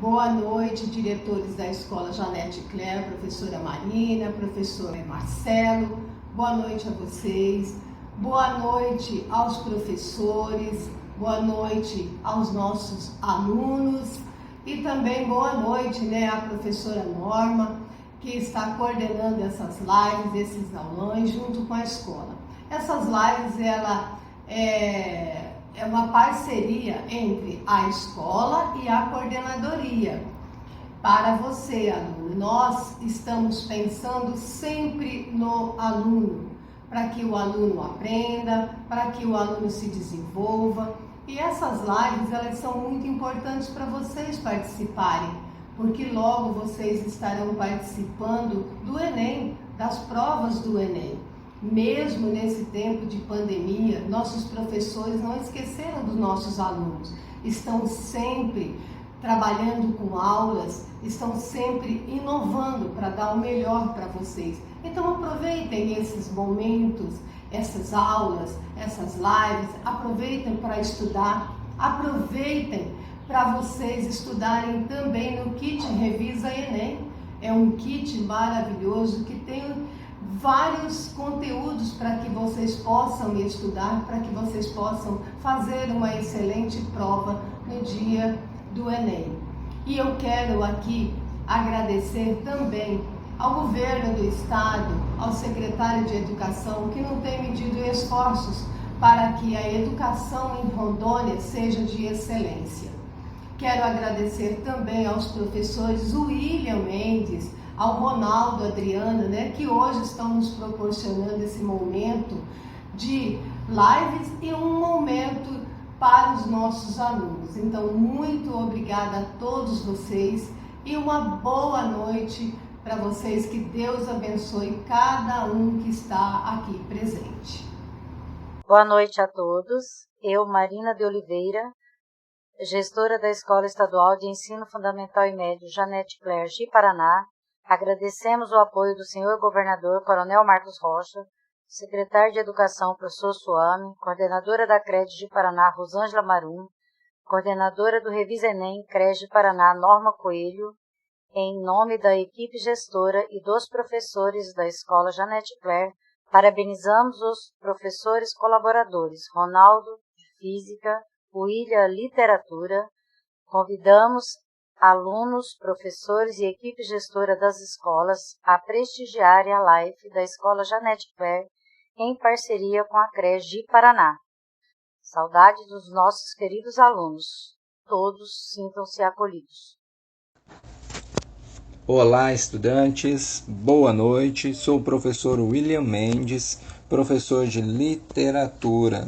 Boa noite, diretores da Escola Janete Claire, professora Marina, professor Marcelo. Boa noite a vocês. Boa noite aos professores. Boa noite aos nossos alunos. E também boa noite, à professora Norma, que está coordenando essas lives, esses aulões, junto com a escola. Essas lives, ela é uma parceria entre a escola e a coordenadoria. Para você, aluno, nós estamos pensando sempre no aluno, para que o aluno aprenda, para que o aluno se desenvolva. E essas lives, elas são muito importantes para vocês participarem, porque logo vocês estarão participando do Enem, das provas do Enem. Mesmo nesse tempo de pandemia, nossos professores não esqueceram dos nossos alunos. Estão sempre trabalhando com aulas, estão sempre inovando para dar o melhor para vocês. Então aproveitem esses momentos, essas aulas, essas lives, aproveitem para estudar, aproveitem para vocês estudarem também no kit Revisa Enem. É um kit maravilhoso que tem vários conteúdos para que vocês possam estudar, para que vocês possam fazer uma excelente prova no dia do Enem. E eu quero aqui agradecer também ao governo do estado, ao secretário de Educação, que não tem medido esforços para que a educação em Rondônia seja de excelência. Quero agradecer também aos professores William Mendes, ao Ronaldo Adriano, que hoje estão nos proporcionando esse momento de lives e um momento para os nossos alunos. Então, muito obrigada a todos vocês e uma boa noite para vocês. Que Deus abençoe cada um que está aqui presente. Boa noite a todos. Eu, Marina de Oliveira, gestora da Escola Estadual de Ensino Fundamental e Médio Janete Claire de Paraná, agradecemos o apoio do senhor governador Coronel Marcos Rocha, secretário de Educação, professor Suame, coordenadora da CRED de Paraná, Rosângela Marum, coordenadora do Revisa Enem, CRED de Paraná, Norma Coelho, em nome da equipe gestora e dos professores da Escola Janete Claire, parabenizamos os professores colaboradores, Ronaldo, de Física, William, Literatura, convidamos alunos, professores e equipe gestora das escolas a prestigiarem a live da Escola Janete Claire em parceria com a CRED de Paraná. Saudades dos nossos queridos alunos. Todos sintam-se acolhidos. Olá, estudantes. Boa noite. Sou o professor William Mendes, professor de Literatura.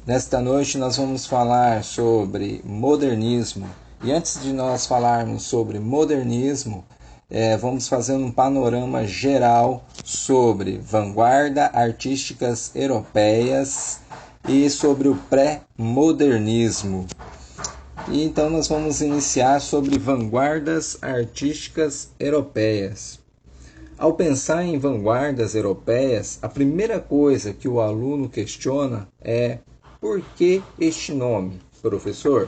Nesta noite nós vamos falar sobre modernismo. E antes de nós falarmos sobre modernismo, vamos fazer um panorama geral sobre vanguarda artísticas europeias e sobre o pré-modernismo. E então nós vamos iniciar sobre vanguardas artísticas europeias. Ao pensar em vanguardas europeias, a primeira coisa que o aluno questiona é: por que este nome, professor?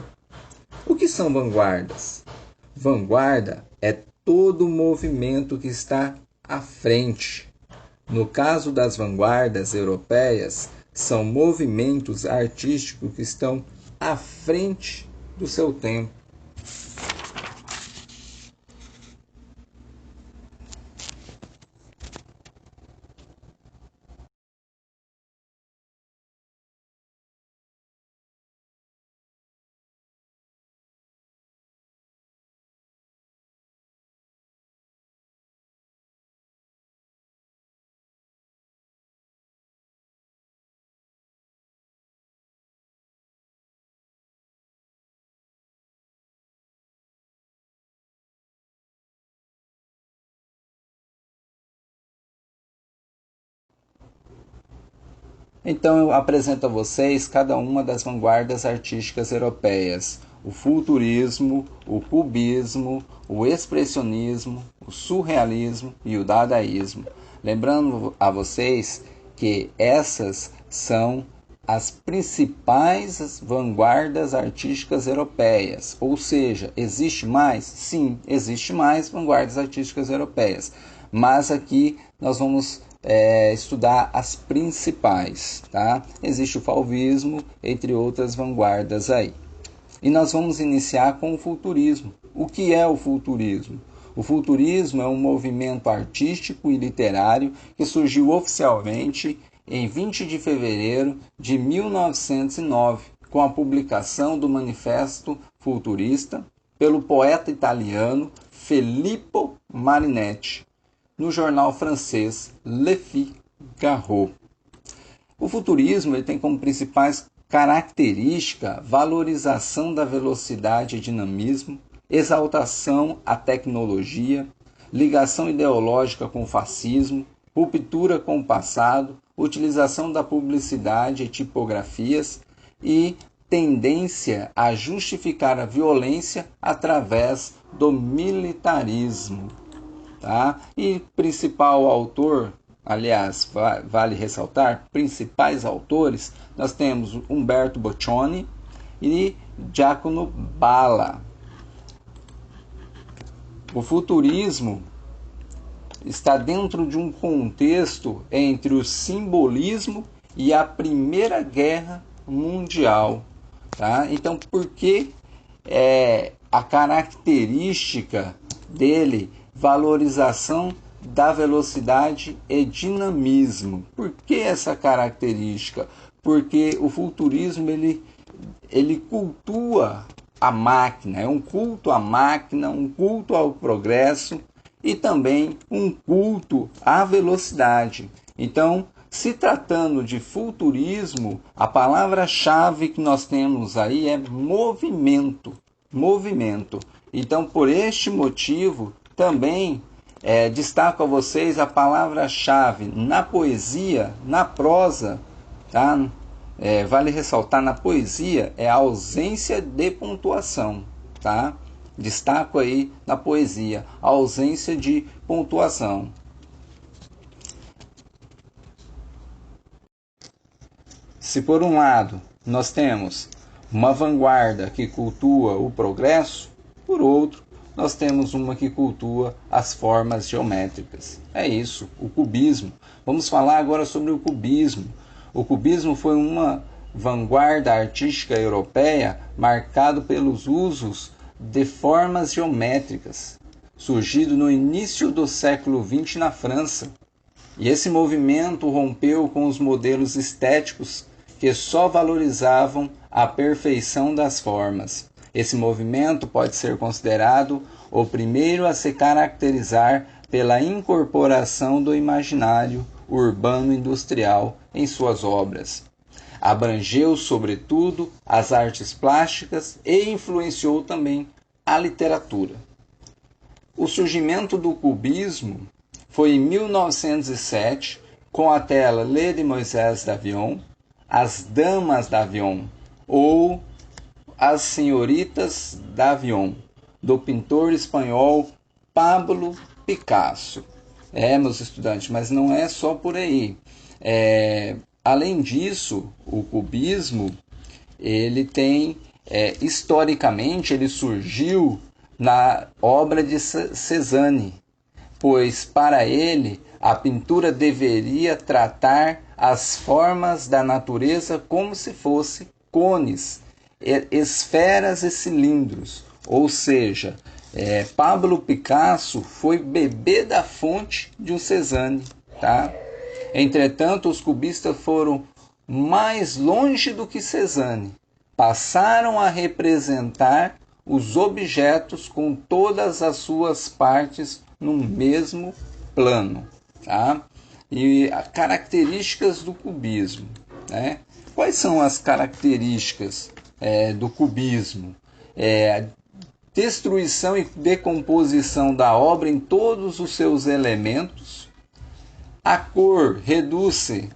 O que são vanguardas? Vanguarda é todo movimento que está à frente. No caso das vanguardas europeias, são movimentos artísticos que estão à frente do seu tempo. Então eu apresento a vocês cada uma das vanguardas artísticas europeias: o futurismo, o cubismo, o expressionismo, o surrealismo e o dadaísmo. Lembrando a vocês que essas são as principais vanguardas artísticas europeias. Ou seja, existe mais? Sim, existe mais vanguardas artísticas europeias. Mas aqui nós vamos estudar as principais, tá? Existe o fauvismo, entre outras vanguardas aí. E nós vamos iniciar com o futurismo. O que é o futurismo? O futurismo é um movimento artístico e literário que surgiu oficialmente em 20 de fevereiro de 1909, com a publicação do Manifesto Futurista pelo poeta italiano Filippo Marinetti, no jornal francês Le Figaro. O futurismo ele tem como principais características valorização da velocidade e dinamismo, exaltação à tecnologia, ligação ideológica com o fascismo, ruptura com o passado, utilização da publicidade e tipografias e tendência a justificar a violência através do militarismo. Tá? E principal autor, aliás, vale ressaltar, principais autores, nós temos Umberto Boccioni e Giacomo Balla. O futurismo está dentro de um contexto entre o simbolismo e a Primeira Guerra Mundial. Tá? Então, por que a característica dele, valorização da velocidade e dinamismo? Por que essa característica? Porque o futurismo ele cultua a máquina, é um culto à máquina, um culto ao progresso e também um culto à velocidade. Então, se tratando de futurismo, a palavra-chave que nós temos aí é movimento. Movimento. Então, por este motivo, também destaco a vocês a palavra-chave na poesia, na prosa, tá? Vale ressaltar, na poesia é a ausência de pontuação, tá? Destaco aí na poesia, a ausência de pontuação. Se por um lado nós temos uma vanguarda que cultua o progresso, por outro, nós temos uma que cultua as formas geométricas. É isso, o cubismo. Vamos falar agora sobre o cubismo. O cubismo foi uma vanguarda artística europeia marcado pelos usos de formas geométricas, surgido no início do século XX na França. E esse movimento rompeu com os modelos estéticos que só valorizavam a perfeição das formas. Esse movimento pode ser considerado o primeiro a se caracterizar pela incorporação do imaginário urbano-industrial em suas obras. Abrangeu, sobretudo, as artes plásticas e influenciou também a literatura. O surgimento do cubismo foi em 1907, com a tela Les Demoiselles d'Avion, As Damas d'Avion, ou As Senhoritas d'Avion, do pintor espanhol Pablo Picasso. Meus estudantes, mas não é só por aí. Além disso, o cubismo, ele tem, historicamente, ele surgiu na obra de Cézanne, pois para ele a pintura deveria tratar as formas da natureza como se fossem cones, esferas e cilindros. Ou seja, Pablo Picasso foi bebê da fonte de um Cézanne, tá? Entretanto, os cubistas foram mais longe do que Cézanne. Passaram a representar os objetos com todas as suas partes no mesmo plano, tá? E as características do cubismo, né? Quais são as características do cubismo? Destruição e decomposição da obra em todos os seus elementos. A cor reduz-se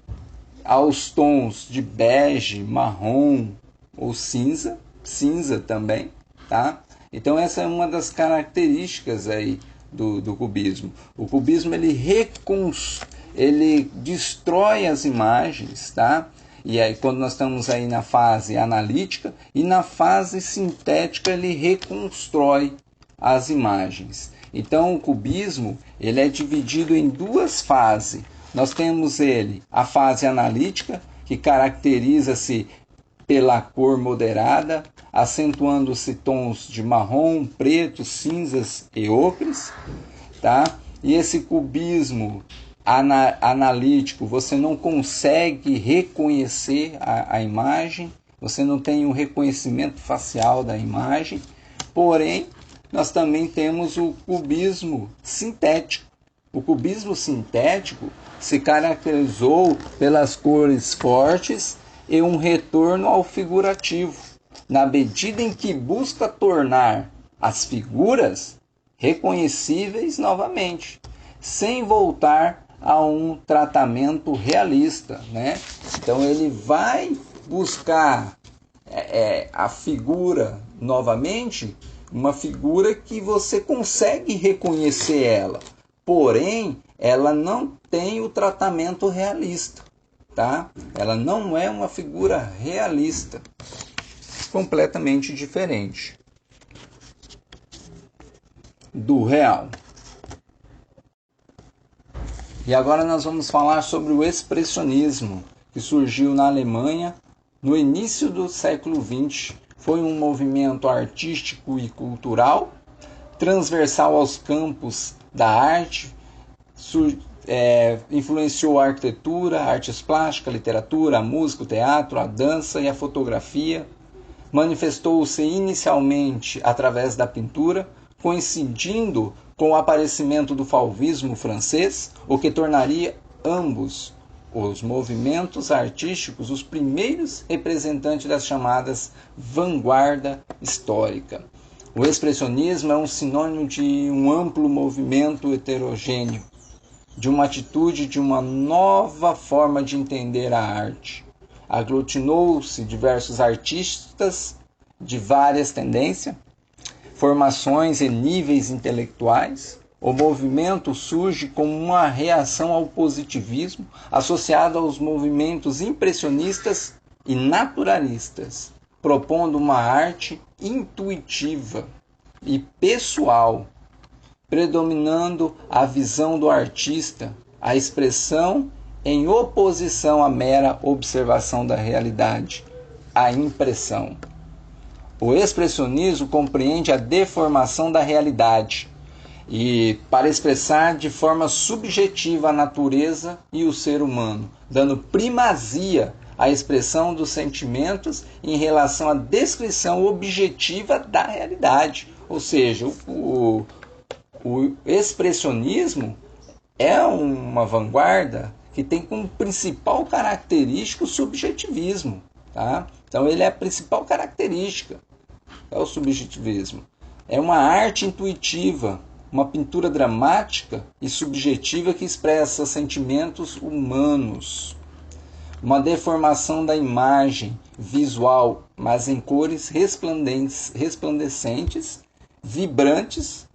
aos tons de bege, marrom ou cinza também, tá? Então essa é uma das características aí do cubismo. O cubismo ele destrói as imagens, tá? E aí, quando nós estamos aí na fase analítica, e na fase sintética ele reconstrói as imagens. Então o cubismo ele é dividido em duas fases. Nós temos a fase analítica, que caracteriza-se pela cor moderada, acentuando-se tons de marrom, preto, cinzas e ocres, tá? E esse cubismo analítico, você não consegue reconhecer a imagem, você não tem um reconhecimento facial da imagem, porém, nós também temos o cubismo sintético. O cubismo sintético se caracterizou pelas cores fortes e um retorno ao figurativo, na medida em que busca tornar as figuras reconhecíveis novamente, sem voltar a um tratamento realista, né? Então ele vai buscar a figura novamente, uma figura que você consegue reconhecer ela, porém ela não tem o tratamento realista, tá? Ela não é uma figura realista, completamente diferente do real. E agora nós vamos falar sobre o expressionismo, que surgiu na Alemanha no início do século XX. Foi um movimento artístico e cultural, transversal aos campos da arte, influenciou a arquitetura, artes plásticas, a literatura, a música, o teatro, a dança e a fotografia. Manifestou-se inicialmente através da pintura, coincidindo com o aparecimento do fauvismo francês, o que tornaria ambos os movimentos artísticos os primeiros representantes das chamadas vanguarda histórica. O expressionismo é um sinônimo de um amplo movimento heterogêneo, de uma atitude, de uma nova forma de entender a arte. Aglutinou-se diversos artistas de várias tendências, formações e níveis intelectuais. O movimento surge como uma reação ao positivismo, associado aos movimentos impressionistas e naturalistas, propondo uma arte intuitiva e pessoal, predominando a visão do artista, a expressão em oposição à mera observação da realidade, a impressão. O expressionismo compreende a deformação da realidade e para expressar de forma subjetiva a natureza e o ser humano, dando primazia à expressão dos sentimentos em relação à descrição objetiva da realidade. Ou seja, o expressionismo é uma vanguarda que tem como principal característica o subjetivismo, tá? Então ele é a principal característica, é o subjetivismo. É uma arte intuitiva, uma pintura dramática e subjetiva que expressa sentimentos humanos. Uma deformação da imagem visual, mas em cores resplandecentes, vibrantes.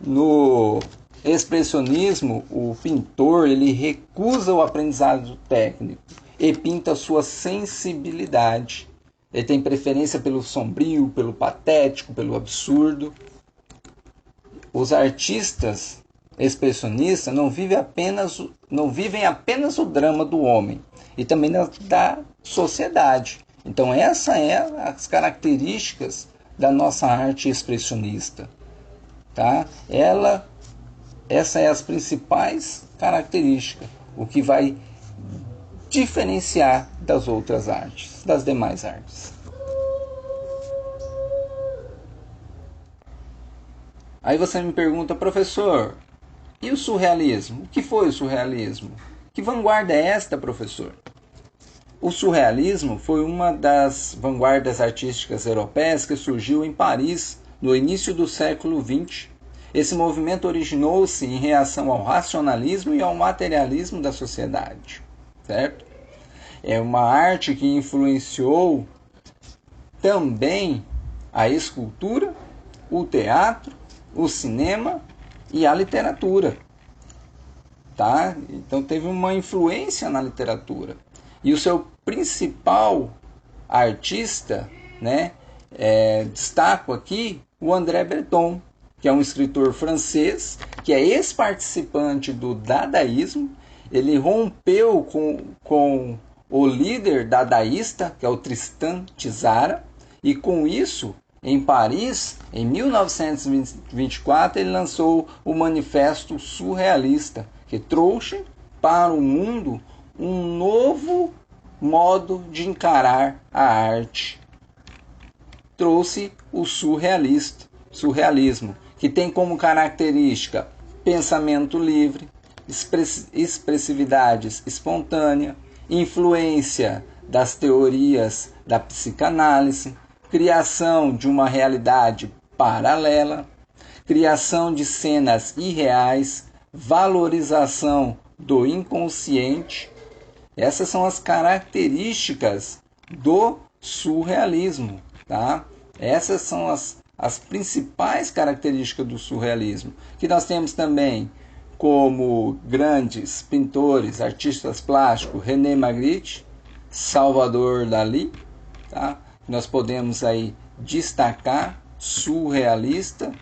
No expressionismo, o pintor ele recusa o aprendizado técnico e pinta sua sensibilidade. Ele tem preferência pelo sombrio, pelo patético, pelo absurdo. Os artistas expressionistas não vivem apenas o drama do homem e também da sociedade. Então essas são as características da nossa arte expressionista, tá? Essas são as principais características, o que vai diferenciar das outras artes, das demais artes. Aí você me pergunta, professor, e o surrealismo? O que foi o surrealismo? Que vanguarda é esta, professor? O surrealismo foi uma das vanguardas artísticas europeias que surgiu em Paris no início do século XX. Esse movimento originou-se em reação ao racionalismo e ao materialismo da sociedade, certo? É uma arte que influenciou também a escultura, o teatro, o cinema e a literatura, tá? Então teve uma influência na literatura. E o seu principal artista, né, destaco aqui o André Breton, que é um escritor francês, que é ex-participante do dadaísmo. Ele rompeu com o líder dadaísta, que é o Tristan Tzara, e com isso, em Paris, em 1924, ele lançou o Manifesto Surrealista, que trouxe para o mundo um novo modo de encarar a arte. Trouxe o surrealismo, que tem como característica pensamento livre, expressividade espontânea, influência das teorias da psicanálise, criação de uma realidade paralela, criação de cenas irreais, valorização do inconsciente. Essas são as características do surrealismo, tá? Essas são as principais características do surrealismo, que nós temos também como grandes pintores, artistas plásticos, René Magritte, Salvador Dalí, tá? Nós podemos aí destacar surrealista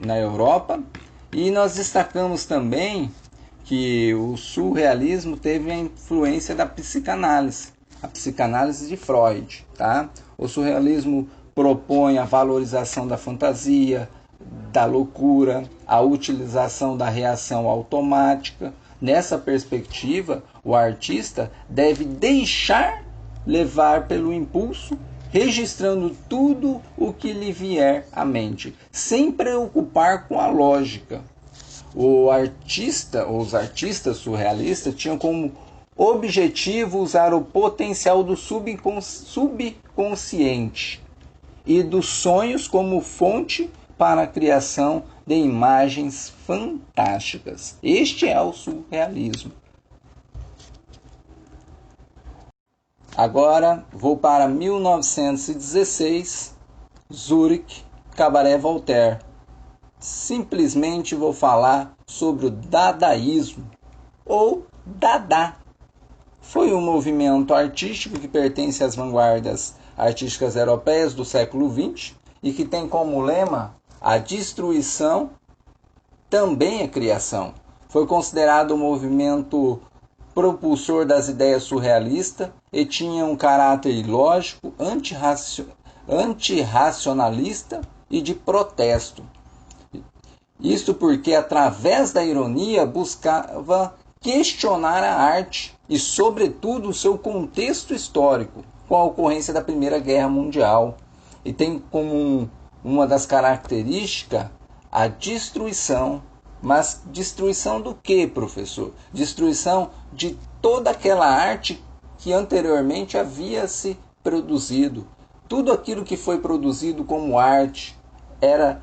na Europa, e nós destacamos também que o surrealismo teve a influência da psicanálise, a psicanálise de Freud, tá? O surrealismo propõe a valorização da fantasia, da loucura, a utilização da reação automática. Nessa perspectiva, o artista deve deixar levar pelo impulso, registrando tudo o que lhe vier à mente, sem preocupar com a lógica. Os artistas surrealistas tinham como objetivo usar o potencial do subconsciente e dos sonhos como fonte para a criação de imagens fantásticas. Este é o surrealismo. Agora vou para 1916, Zurich, Cabaret Voltaire. Simplesmente vou falar sobre o dadaísmo, ou Dada. Foi um movimento artístico que pertence às vanguardas artísticas europeias do século XX e que tem como lema a destruição também é criação. Foi considerado um movimento propulsor das ideias surrealistas e tinha um caráter ilógico, antirracionalista e de protesto. Isto porque, através da ironia, buscava questionar a arte e, sobretudo, o seu contexto histórico, com a ocorrência da Primeira Guerra Mundial. E tem como uma das características a destruição. Mas destruição do que, professor? Destruição de toda aquela arte que anteriormente havia se produzido. Tudo aquilo que foi produzido como arte era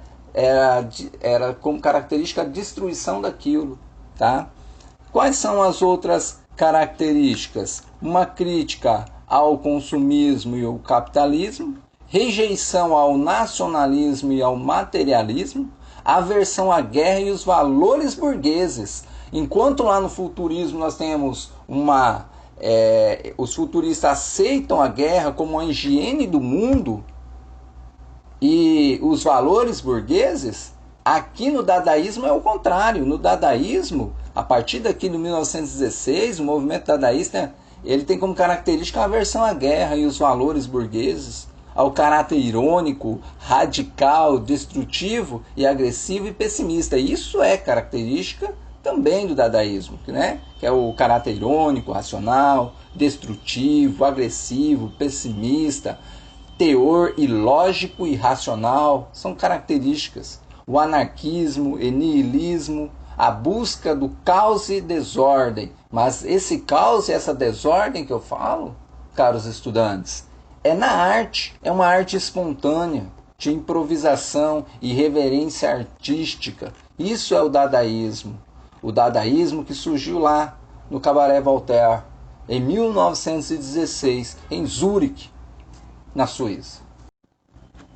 como característica a destruição daquilo, tá? Quais são as outras características? Uma crítica ao consumismo e ao capitalismo, rejeição ao nacionalismo e ao materialismo, aversão à guerra e os valores burgueses. Enquanto lá no futurismo nós temos os futuristas aceitam a guerra como a higiene do mundo e os valores burgueses, aqui no dadaísmo é o contrário. No dadaísmo, a partir daqui de 1916, o movimento dadaísta ele tem como característica a aversão à guerra e os valores burgueses, ao caráter irônico, radical, destrutivo e agressivo e pessimista. Isso é característica também do dadaísmo, né? Que é o caráter irônico, racional, destrutivo, agressivo, pessimista, teor ilógico e racional, são características. O anarquismo e niilismo, a busca do caos e desordem. Mas esse caos e essa desordem que eu falo, caros estudantes, é na arte, é uma arte espontânea, de improvisação e reverência artística. Isso é o dadaísmo. O dadaísmo que surgiu lá no Cabaret Voltaire, em 1916, em Zurique, na Suíça.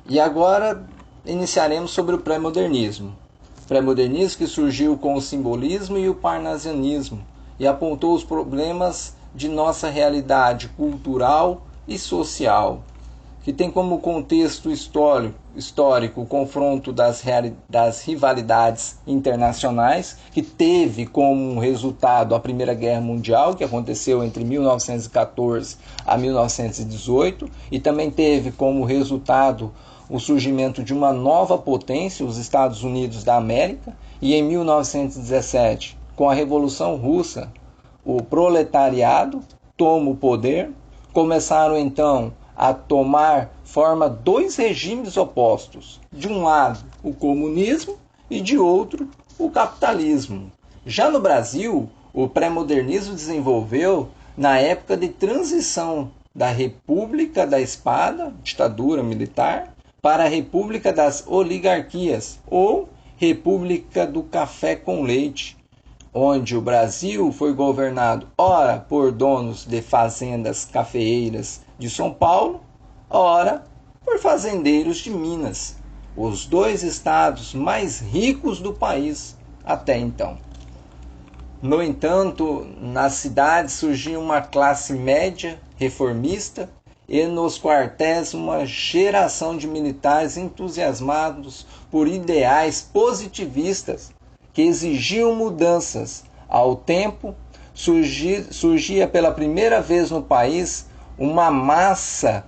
E agora iniciaremos sobre o pré-modernismo. Pré-modernismo que surgiu com o simbolismo e o parnasianismo e apontou os problemas de nossa realidade cultural e social, que tem como contexto histórico o confronto das rivalidades internacionais, que teve como resultado a Primeira Guerra Mundial, que aconteceu entre 1914 a 1918, e também teve como resultado o surgimento de uma nova potência, os Estados Unidos da América, e em 1917, com a Revolução Russa, o proletariado toma o poder. Começaram então a tomar forma dois regimes opostos. De um lado, o comunismo e de outro, o capitalismo. Já no Brasil, o pré-modernismo desenvolveu na época de transição da República da Espada, ditadura militar, para a República das Oligarquias, ou República do Café com Leite, onde o Brasil foi governado ora por donos de fazendas cafeeiras de São Paulo, ora por fazendeiros de Minas, os dois estados mais ricos do país até então. No entanto, nas cidades surgia uma classe média reformista e nos quartéis uma geração de militares entusiasmados por ideais positivistas que exigiam mudanças. Ao tempo, surgia pela primeira vez no país uma massa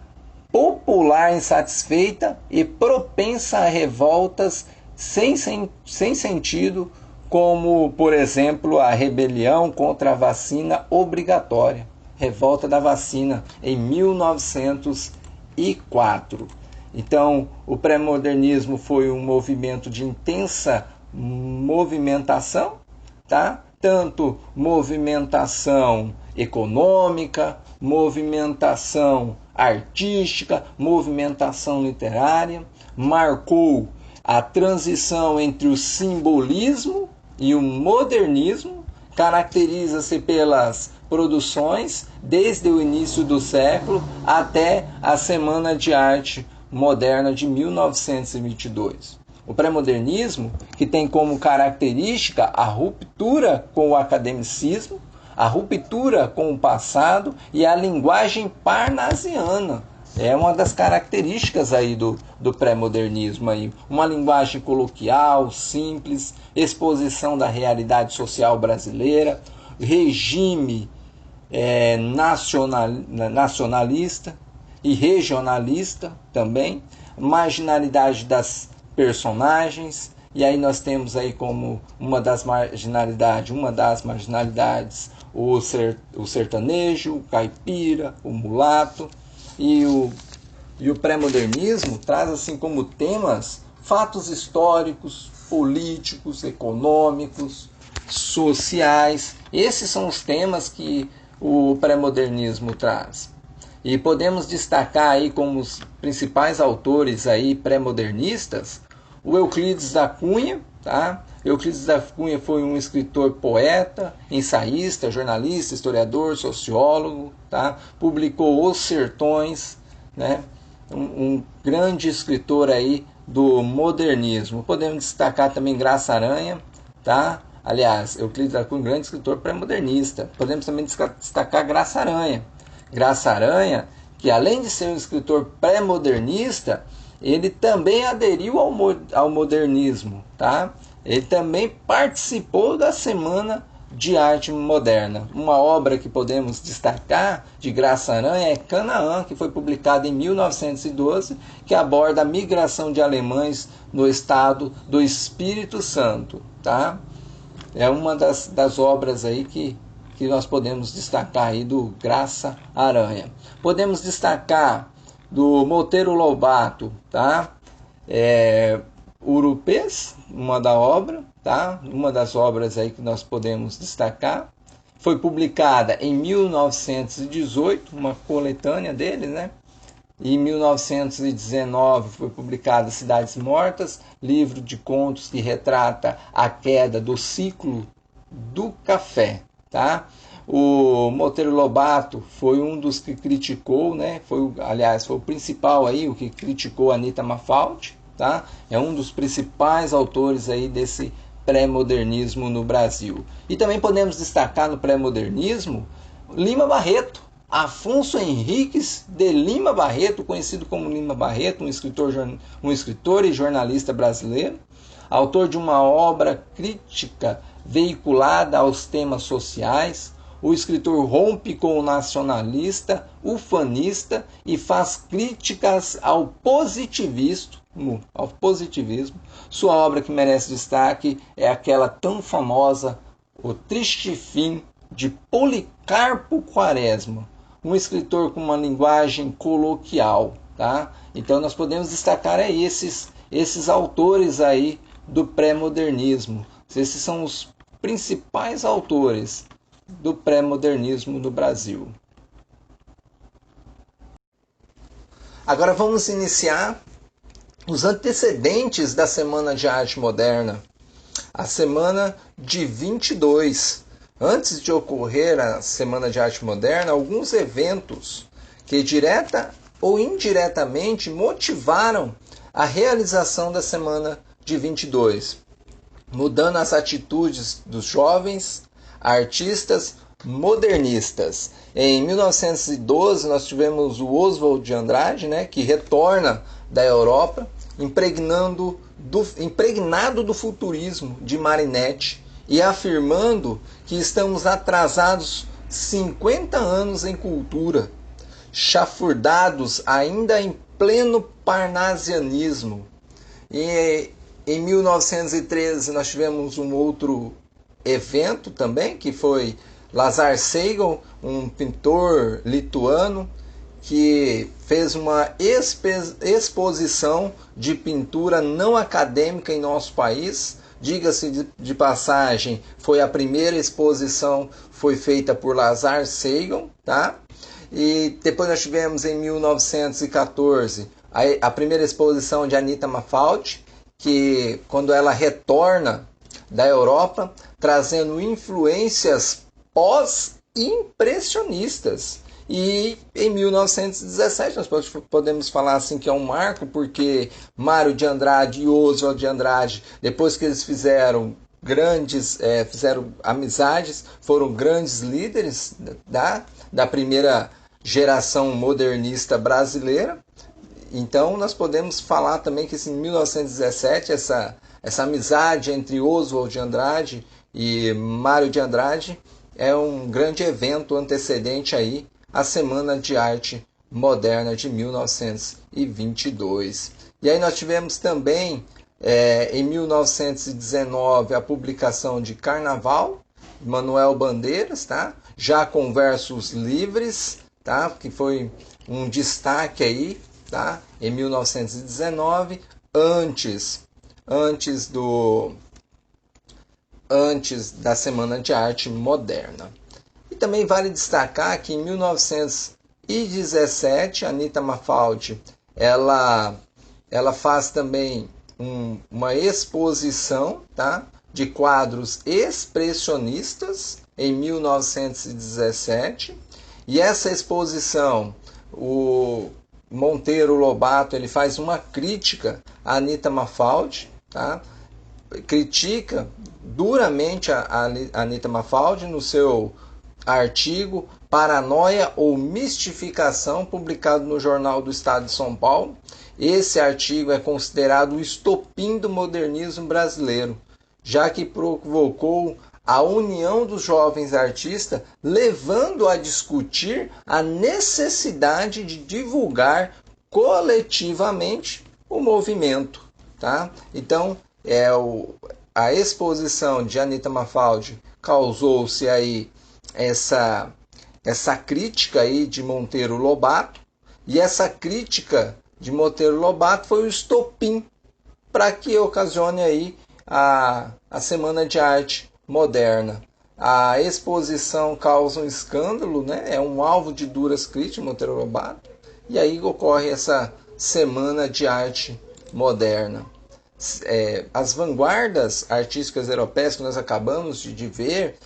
popular insatisfeita e propensa a revoltas sem sentido, como, por exemplo, a rebelião contra a vacina obrigatória, revolta da vacina, em 1904. Então, o pré-modernismo foi um movimento de intensa movimentação, tá? Tanto movimentação econômica, movimentação artística, movimentação literária, marcou a transição entre o simbolismo e o modernismo, caracteriza-se pelas produções desde o início do século até a Semana de Arte Moderna de 1922. O pré-modernismo, que tem como característica a ruptura com o academicismo, a ruptura com o passado e a linguagem parnasiana. É uma das características aí do pré-modernismo. Aí. Uma linguagem coloquial, simples, exposição da realidade social brasileira, regime nacionalista e regionalista também, marginalidade das personagens, e aí nós temos aí como uma das marginalidades o sertanejo, o caipira, o mulato, e o pré-modernismo traz assim como temas fatos históricos, políticos, econômicos, sociais. Esses são os temas que o pré-modernismo traz. E podemos destacar aí como os principais autores aí pré-modernistas o Euclides da Cunha, tá? Euclides da Cunha foi um escritor, poeta, ensaísta, jornalista, historiador, sociólogo, tá? Publicou Os Sertões, né? Um grande escritor aí do modernismo. Podemos destacar também Graça Aranha, tá? Aliás, Euclides da Cunha, um grande escritor pré-modernista. Podemos também destacar Graça Aranha. Graça Aranha, que além de ser um escritor pré-modernista, ele também aderiu ao modernismo, tá? Ele também participou da Semana de Arte Moderna. Uma obra que podemos destacar de Graça Aranha é Canaã, que foi publicada em 1912, que aborda a migração de alemães no estado do Espírito Santo, tá? É uma das obras aí que nós podemos destacar aí do Graça Aranha. Podemos destacar do Monteiro Lobato, tá? Urupês, uma das obras aí que nós podemos destacar. Foi publicada em 1918, uma coletânea dele, né? Em 1919 foi publicada Cidades Mortas, livro de contos que retrata a queda do ciclo do café, tá? O Monteiro Lobato foi um dos que criticou, né? Foi o principal aí, o que criticou a Anita Malfatti, tá? É um dos principais autores aí desse pré-modernismo no Brasil. E também podemos destacar no pré-modernismo Lima Barreto, Afonso Henriques de Lima Barreto, conhecido como Lima Barreto, um escritor e jornalista brasileiro, autor de uma obra crítica veiculada aos temas sociais. O escritor rompe com o nacionalista, ufanista e faz críticas ao positivismo. Sua obra que merece destaque é aquela tão famosa O Triste Fim de Policarpo Quaresma, um escritor com uma linguagem coloquial, tá? Então nós podemos destacar esses autores aí do pré-modernismo. Esses são os principais autores do pré-modernismo no Brasil. Agora vamos iniciar os antecedentes da Semana de Arte Moderna, a semana de 22. Antes de ocorrer a Semana de Arte Moderna, alguns eventos que direta ou indiretamente motivaram a realização da Semana de 22, mudando as atitudes dos jovens artistas modernistas. Em 1912 nós tivemos o Oswald de Andrade, que retorna da Europa, impregnado do futurismo de Marinetti e afirmando que estamos atrasados 50 anos em cultura, chafurdados ainda em pleno parnasianismo. E em 1913 nós tivemos um outro evento também, que foi Lazar Segal, um pintor lituano, que fez uma exposição de pintura não acadêmica em nosso país. Diga-se de passagem, foi a primeira exposição, foi feita por Lazar Segal, tá? E depois nós tivemos em 1914 a primeira exposição de Anita Mafaldi, que quando ela retorna da Europa, trazendo influências pós-impressionistas. E em 1917 nós podemos falar assim que é um marco, porque Mário de Andrade e Oswald de Andrade, depois que eles fizeram amizades, foram grandes líderes da primeira geração modernista brasileira. Então nós podemos falar também que em 1917 essa amizade entre Oswald de Andrade e Mário de Andrade é um grande evento antecedente aí à Semana de Arte Moderna de 1922. E aí nós tivemos também, em 1919, a publicação de Carnaval, Manuel Bandeiras, tá? Já com versos livres, tá? Que foi um destaque aí, tá? Em 1919, antes da Semana de Arte Moderna. E também vale destacar que em 1917, Anita Mafaldi, ela faz também uma exposição, tá, de quadros expressionistas em 1917. E essa exposição, o Monteiro Lobato, ele faz uma crítica a Anita Mafaldi, tá? Critica duramente a Anita Mafaldi no seu artigo Paranoia ou Mistificação, publicado no Jornal do Estado de São Paulo. Esse artigo é considerado o estopim do modernismo brasileiro, já que provocou a união dos jovens artistas, levando a discutir a necessidade de divulgar coletivamente o movimento, tá? Então, a exposição de Anita Mafaldi causou-se aí essa crítica aí de Monteiro Lobato, e essa crítica de Monteiro Lobato foi o estopim para que ocasione aí a Semana de Arte Moderna. A exposição causa um escândalo, é um alvo de duras críticas, Monteiro Lobato, e aí ocorre essa Semana de Arte Moderna. As vanguardas artísticas europeias que nós acabamos de ver,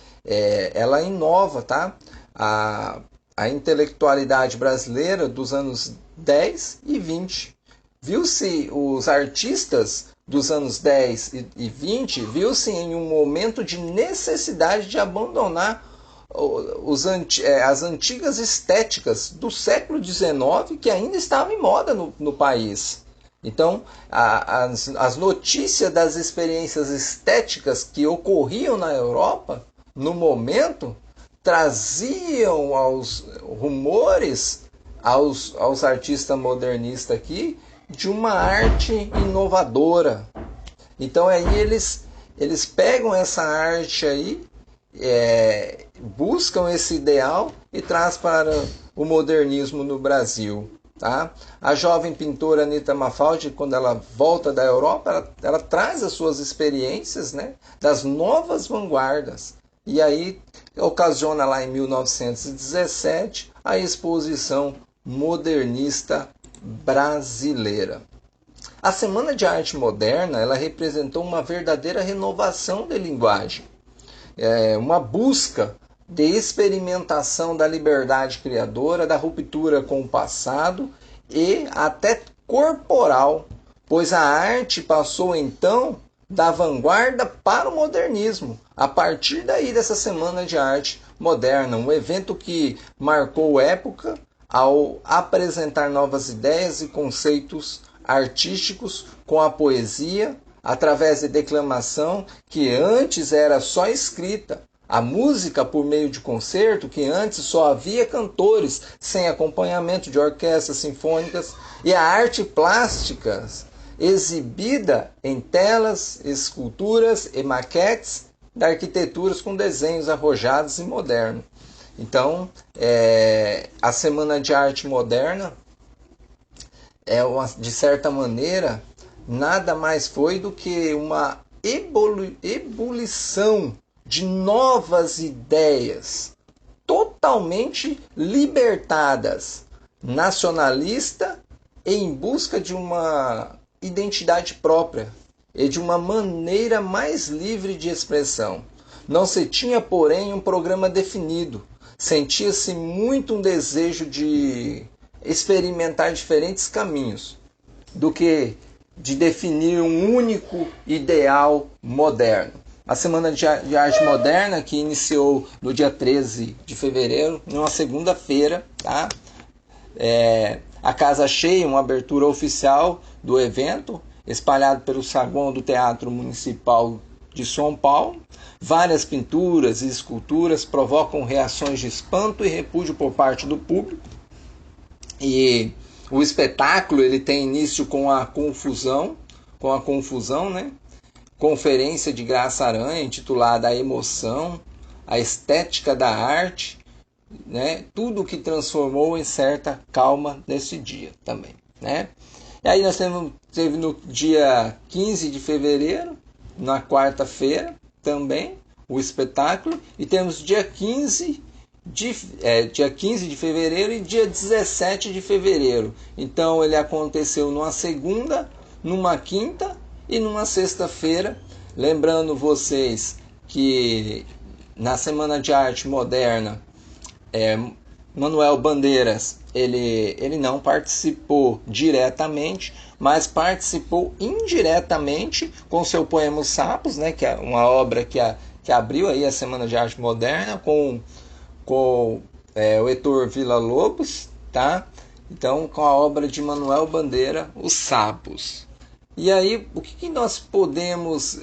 ela inova, tá? A intelectualidade brasileira dos anos 10 e 20. Viu-se os artistas dos anos 10 e 20, viu-se em um momento de necessidade de abandonar as antigas estéticas do século XIX que ainda estavam em moda no país. Então, as notícias das experiências estéticas que ocorriam na Europa, no momento, traziam aos rumores aos artistas modernistas aqui de uma arte inovadora. Então aí eles pegam essa arte aí, buscam esse ideal e traz para o modernismo no Brasil. Tá? A jovem pintora Anita Mafaldi, quando ela volta da Europa, ela traz as suas experiências, né, das novas vanguardas. E aí ocasiona lá em 1917 a Exposição Modernista Brasileira. A Semana de Arte Moderna ela representou uma verdadeira renovação da linguagem, uma busca de experimentação da liberdade criadora, da ruptura com o passado e até corporal, pois a arte passou então da vanguarda para o modernismo, a partir daí dessa Semana de Arte Moderna, um evento que marcou época ao apresentar novas ideias e conceitos artísticos com a poesia, através de declamação que antes era só escrita, a música por meio de concerto, que antes só havia cantores sem acompanhamento de orquestras sinfônicas, e a arte plástica exibida em telas, esculturas e maquetes de arquiteturas com desenhos arrojados e modernos. Então, a Semana de Arte Moderna de certa maneira, nada mais foi do que uma ebulição de novas ideias totalmente libertadas, nacionalista e em busca de uma identidade própria e de uma maneira mais livre de expressão. Não se tinha, porém, um programa definido. Sentia-se muito um desejo de experimentar diferentes caminhos do que de definir um único ideal moderno. A Semana de Arte Moderna, que iniciou no dia 13 de fevereiro, numa segunda-feira, tá? A casa cheia, uma abertura oficial do evento, espalhado pelo saguão do Teatro Municipal de São Paulo. Várias pinturas e esculturas provocam reações de espanto e repúdio por parte do público. E o espetáculo ele tem início com a confusão, né? Conferência de Graça Aranha, intitulada A Emoção, a Estética da Arte, né? Tudo que transformou em certa calma nesse dia também, né? E aí nós teve no dia 15 de fevereiro, na quarta-feira também, o espetáculo, e temos dia 15 de fevereiro e dia 17 de fevereiro. Então ele aconteceu numa segunda, numa quinta e numa sexta-feira. Lembrando vocês que na Semana de Arte Moderna, Manuel Bandeiras ele não participou diretamente, mas participou indiretamente com seu poema Os Sapos, né, que é uma obra que abriu aí a Semana de Arte Moderna com o Heitor Villa-Lobos, tá? Então, com a obra de Manuel Bandeira, Os Sapos. E aí, o que nós podemos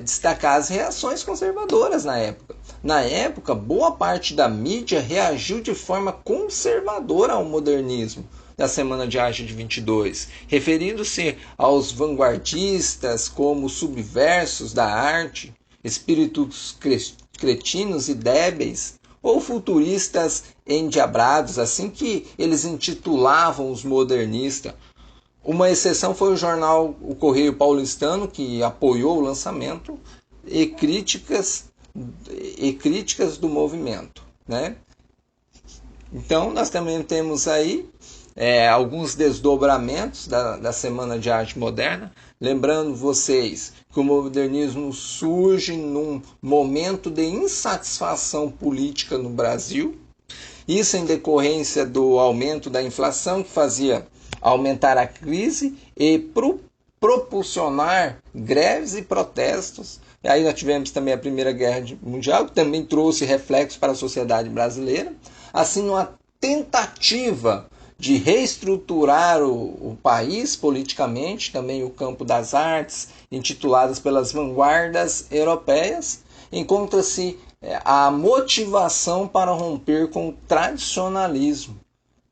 destacar? As reações conservadoras na época. Na época, boa parte da mídia reagiu de forma conservadora ao modernismo da Semana de Arte de 22, referindo-se aos vanguardistas como subversos da arte, espíritos cretinos e débeis, ou futuristas endiabrados, assim que eles intitulavam os modernistas. Uma exceção foi o jornal O Correio Paulistano, que apoiou o lançamento, e críticas do movimento, né? Então nós também temos aí alguns desdobramentos da Semana de Arte Moderna, lembrando vocês que o modernismo surge num momento de insatisfação política no Brasil, isso em decorrência do aumento da inflação, que fazia aumentar a crise, e propulsionar greves e protestos. E aí nós tivemos também a Primeira Guerra Mundial, que também trouxe reflexos para a sociedade brasileira. Assim, uma tentativa de reestruturar o país politicamente, também o campo das artes, intituladas pelas vanguardas europeias, encontra-se a motivação para romper com o tradicionalismo,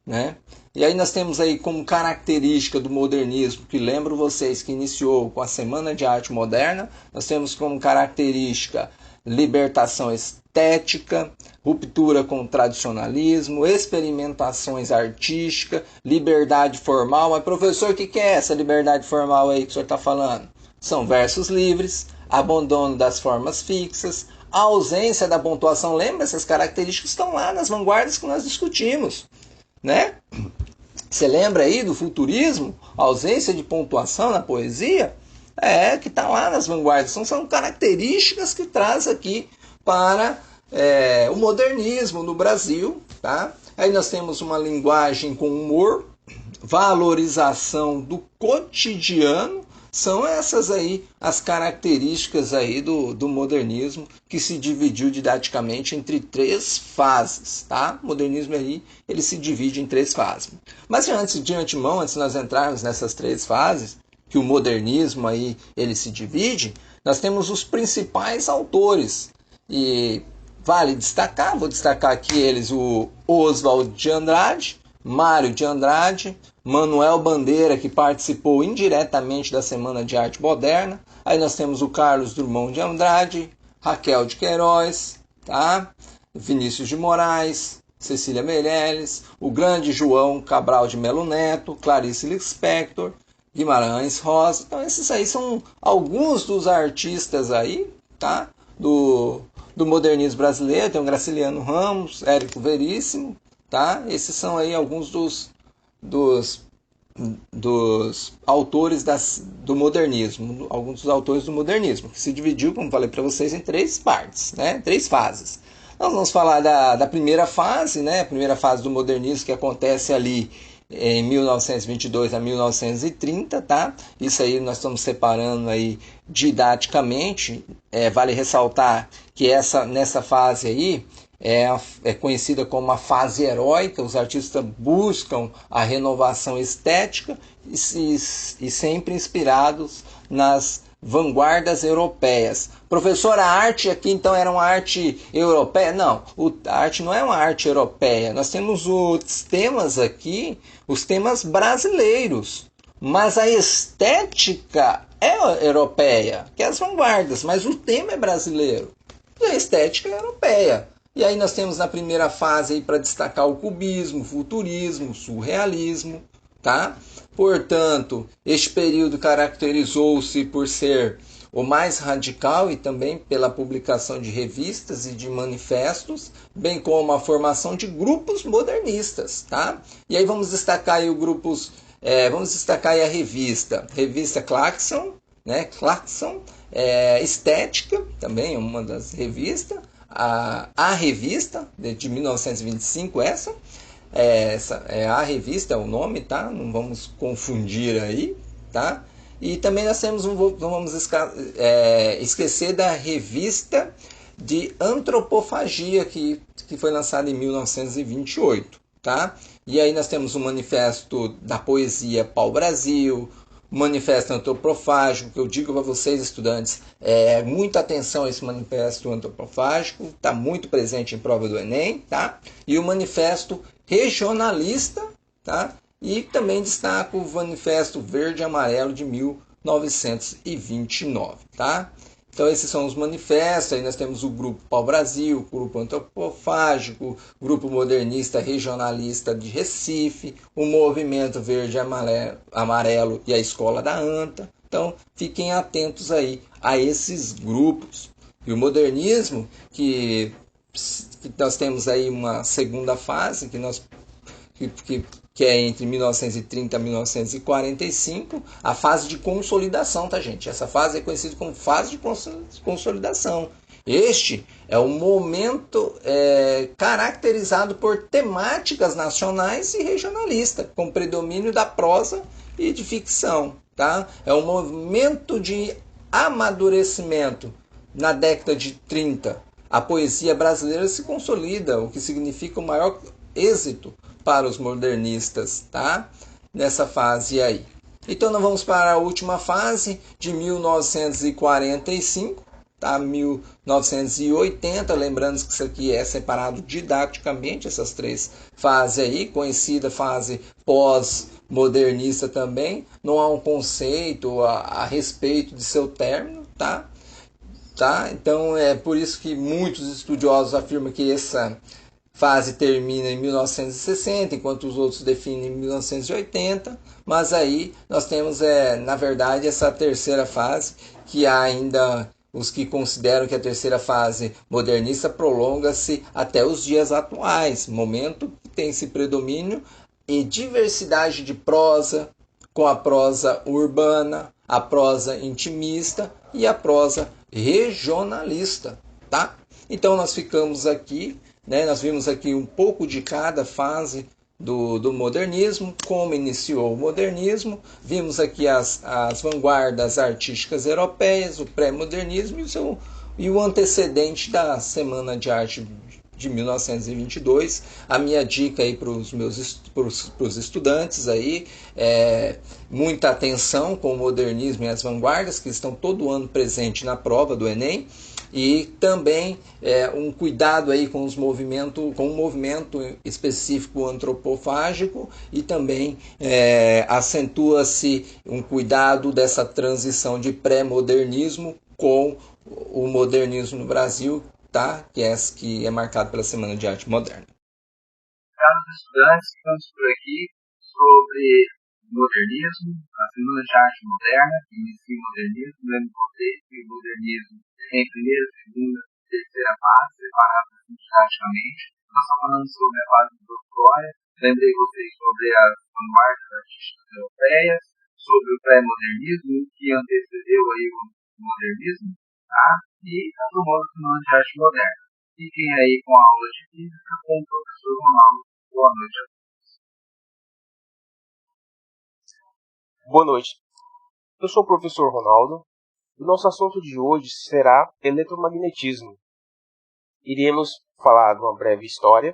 né? E aí nós temos aí como característica do modernismo, que lembro vocês que iniciou com a Semana de Arte Moderna, nós temos como característica libertação estética, ruptura com o tradicionalismo, experimentações artísticas, liberdade formal. Mas professor, o que é essa liberdade formal aí que o senhor está falando? São versos livres, abandono das formas fixas, a ausência da pontuação. Lembra? Essas características estão lá nas vanguardas que nós discutimos, né? Você lembra aí do futurismo? A ausência de pontuação na poesia? Que está lá nas vanguardas. São características que traz aqui para o modernismo no Brasil. Tá? Aí nós temos uma linguagem com humor, valorização do cotidiano. São essas aí as características aí do modernismo, que se dividiu didaticamente entre 3 fases. Tá? O modernismo aí, ele se divide em 3 fases. Mas de antemão, antes de nós entrarmos nessas 3 fases, que o modernismo aí, ele se divide, nós temos os principais autores. E vale destacar, vou destacar aqui eles, o Oswald de Andrade, Mário de Andrade, Manuel Bandeira, que participou indiretamente da Semana de Arte Moderna. Aí nós temos o Carlos Drummond de Andrade, Raquel de Queiroz, tá? Vinícius de Moraes, Cecília Meirelles, o grande João Cabral de Melo Neto, Clarice Lispector, Guimarães Rosa. Então esses aí são alguns dos artistas aí, tá? Do modernismo brasileiro. Tem o Graciliano Ramos, Érico Veríssimo, tá? Esses são aí alguns dos autores do modernismo, alguns dos autores do modernismo, que se dividiu, como falei para vocês, em 3 partes, né? 3 fases. Nós vamos falar da primeira fase, né? A primeira fase do modernismo, que acontece ali em 1922 a 1930, tá? Isso aí nós estamos separando aí didaticamente. Vale ressaltar que nessa fase aí é conhecida como a fase heróica. Os artistas buscam a renovação estética e sempre inspirados nas vanguardas europeias. Professor, a arte aqui então era uma arte europeia? Não, a arte não é uma arte europeia. Nós temos os temas aqui, os temas brasileiros, mas a estética é europeia, que é as vanguardas, mas o tema é brasileiro e a estética é europeia. E aí nós temos na primeira fase para destacar o cubismo, o futurismo, o surrealismo, tá? Portanto, este período caracterizou-se por ser o mais radical e também pela publicação de revistas e de manifestos, bem como a formação de grupos modernistas, tá? E aí vamos destacar aí a revista Claxon, né? Claxon, Estética, também é uma das revistas. A revista de 1925, essa é a revista, é o nome, tá? Não vamos confundir aí, tá? E também nós temos não vamos esquecer da revista de antropofagia que foi lançada em 1928, tá? E aí nós temos o manifesto da poesia Pau-Brasil, o manifesto antropofágico, que eu digo para vocês, estudantes, muita atenção a esse manifesto antropofágico, está muito presente em prova do Enem, tá? E o manifesto regionalista, tá? E também destaco o manifesto verde e amarelo de 1929, tá? Então esses são os manifestos. Aí nós temos o grupo Pau-Brasil, o grupo antropofágico, o grupo modernista regionalista de Recife, o movimento verde e amarelo e a escola da ANTA. Então fiquem atentos aí a esses grupos. E o modernismo, que nós temos aí uma segunda fase, que é entre 1930 e 1945, a fase de consolidação, tá, gente? Essa fase é conhecida como fase de consolidação. Este é um momento caracterizado por temáticas nacionais e regionalistas, com predomínio da prosa e de ficção, tá? É um movimento de amadurecimento. Na década de 30, a poesia brasileira se consolida, o que significa o maior êxito para os modernistas, tá? Nessa fase aí. Então nós vamos para a última fase, de 1945, tá? 1980, lembrando que isso aqui é separado didaticamente, essas três fases aí, conhecida fase pós-modernista também, não há um conceito a respeito de seu término, tá? Então é por isso que muitos estudiosos afirmam que essa fase termina em 1960, enquanto os outros definem em 1980, mas aí nós temos, na verdade, essa terceira fase, que há ainda os que consideram que a terceira fase modernista prolonga-se até os dias atuais, momento que tem esse predomínio e diversidade de prosa, com a prosa urbana, a prosa intimista e a prosa regionalista, tá? Então nós ficamos aqui, né? Nós vimos aqui um pouco de cada fase do modernismo, como iniciou o modernismo, vimos aqui as vanguardas artísticas europeias, o pré-modernismo e o antecedente da Semana de Arte de 1922. A minha dica aí para os meus pros estudantes aí é muita atenção com o modernismo e as vanguardas, que estão todo ano presente na prova do Enem, e também um cuidado aí com os movimentos, com um movimento específico antropofágico, e também acentua-se um cuidado dessa transição de pré-modernismo com o modernismo no Brasil, tá? Que é marcado pela Semana de Arte Moderna. Caros estudantes, estamos por aqui sobre modernismo, a Semana de Arte Moderna, que inicia o modernismo, lembrando vocês que o modernismo tem primeira, segunda, terceira fase, separadas didaticamente. Nós estamos falando sobre a fase introdutória, lembrei vocês sobre as vanguardas artísticas europeias, sobre o pré-modernismo, que antecedeu aí o modernismo, tá? E a famosa Semana de Arte Moderna. Fiquem aí com a aula de física com o professor Ronaldo. Boa noite a todos. Boa noite. Eu sou o professor Ronaldo. O nosso assunto de hoje será eletromagnetismo. Iremos falar de uma breve história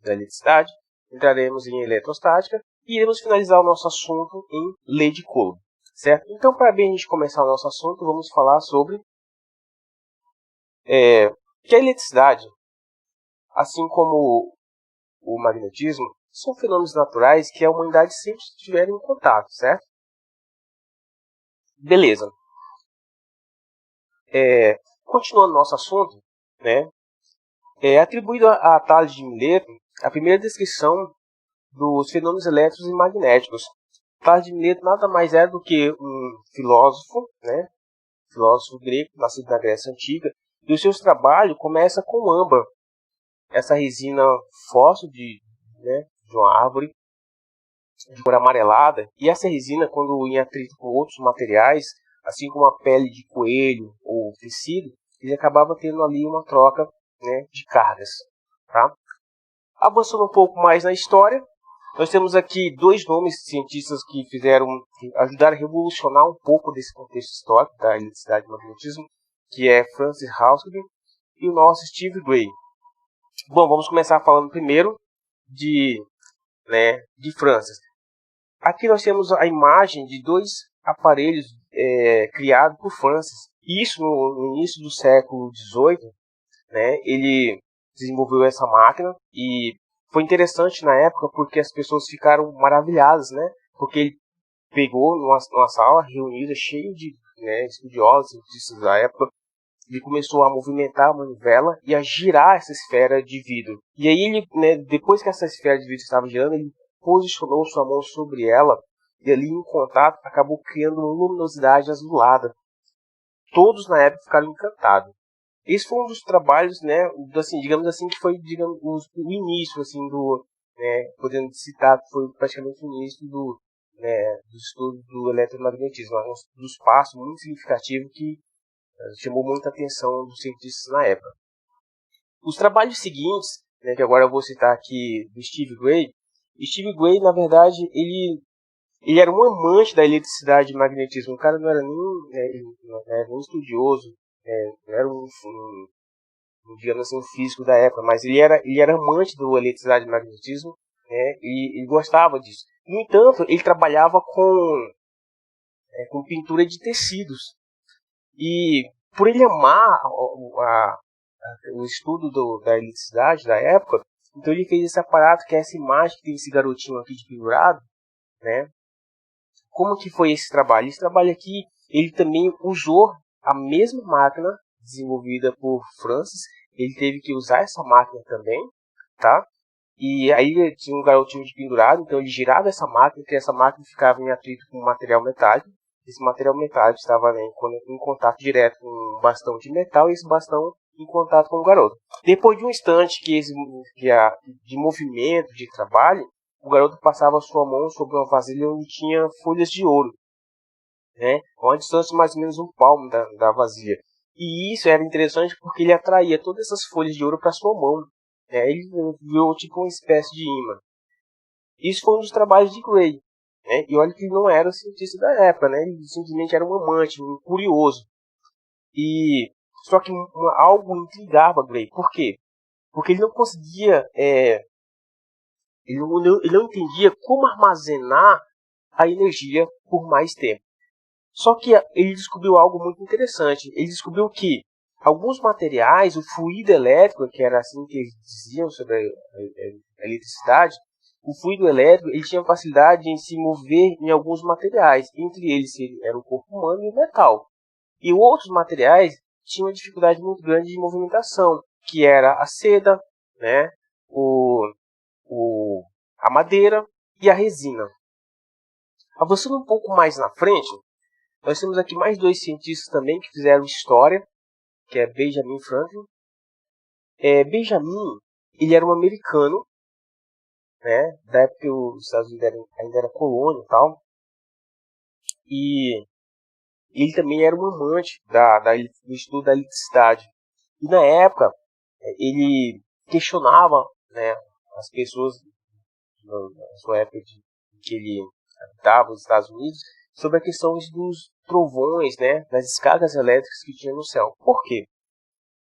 da eletricidade, entraremos em eletrostática e iremos finalizar o nosso assunto em lei de Coulomb, certo? Então, para bem a gente começar o nosso assunto, vamos falar sobre que a eletricidade, assim como o magnetismo, são fenômenos naturais que a humanidade sempre estiver em contato, certo? Beleza. Continuando nosso assunto, né, é atribuído a Tales de Mileto a primeira descrição dos fenômenos elétricos e magnéticos. Tales de Mileto nada mais é do que um filósofo, né, filósofo grego, nascido na Grécia Antiga, e os seus trabalhos começam com âmbar, essa resina fóssil de uma árvore de cor amarelada, e essa resina, quando em atrito com outros materiais, assim como a pele de coelho ou tecido, ele acabava tendo ali uma troca, né, de cargas. Tá? Avançando um pouco mais na história, nós temos aqui dois nomes de cientistas que ajudaram a revolucionar um pouco desse contexto histórico da eletricidade e magnetismo, que é Francis Houseman e o nosso Steve Gray. Bom, vamos começar falando primeiro de Francis. Aqui nós temos a imagem de dois aparelhos criados por Francis. Isso no início do século XVIII, né, ele desenvolveu essa máquina e foi interessante na época porque as pessoas ficaram maravilhadas, né, porque ele pegou numa sala reunida cheia de estudiosos, cientistas da época. Ele começou a movimentar a manivela e a girar essa esfera de vidro. E aí ele, depois que essa esfera de vidro estava girando, ele posicionou sua mão sobre ela e ali em contato acabou criando uma luminosidade azulada. Todos na época ficaram encantados. Esse foi um dos trabalhos, digamos assim, que foi o início assim podendo citar, foi praticamente o início do estudo do eletromagnetismo, um dos passos muito significativos que chamou muita atenção dos cientistas na época. Os trabalhos seguintes, que agora eu vou citar aqui do Steve Gray. Steve Gray, na verdade, ele Ele era um amante da eletricidade e magnetismo. O cara não era nem estudioso, não era digamos assim, um físico da época, mas ele era amante da eletricidade e magnetismo, né, e gostava disso. No entanto, ele trabalhava com pintura de tecidos. E por ele amar o estudo da eletricidade da época, então ele fez esse aparato, que é essa imagem que tem esse garotinho aqui de pendurado, né? Como que foi esse trabalho? Esse trabalho aqui, ele também usou a mesma máquina desenvolvida por Francis. Ele teve que usar essa máquina também, tá? E aí tinha um garotinho de pendurado, então ele girava essa máquina, que essa máquina ficava em atrito com um material metálico. Esse material metálico estava, né, em contato direto com um bastão de metal, e esse bastão em contato com o garoto. Depois de um instante de movimento, de trabalho, o garoto passava a sua mão sobre uma vasilha onde tinha folhas de ouro, né, a uma distância de mais ou menos um palmo da vasilha. E isso era interessante porque ele atraía todas essas folhas de ouro para sua mão. Né, ele viu tipo uma espécie de imã. Isso foi um dos trabalhos de Gray. Né, e olha que ele não era o cientista da época, né, ele simplesmente era um amante, um curioso. Só que algo intrigava Gray. Por quê? Porque ele não conseguia... Ele não entendia como armazenar a energia por mais tempo. Só que ele descobriu algo muito interessante. Ele descobriu que alguns materiais, o fluido elétrico, que era assim que eles diziam sobre a eletricidade, o fluido elétrico ele tinha facilidade em se mover em alguns materiais. Entre eles era o corpo humano e o metal. E outros materiais tinham uma dificuldade muito grande de movimentação, que era a seda, né, a madeira e a resina. Avançando um pouco mais na frente, nós temos aqui mais dois cientistas também que fizeram história, que é Benjamin Franklin. Benjamin, ele era um americano, né, da época que os Estados Unidos ainda era colônia e tal. E ele também era um amante do estudo da eletricidade. E na época, ele questionava, né, as pessoas na sua época que ele habitava os Estados Unidos, sobre a questão dos trovões, né, das descargas elétricas que tinha no céu. Por quê?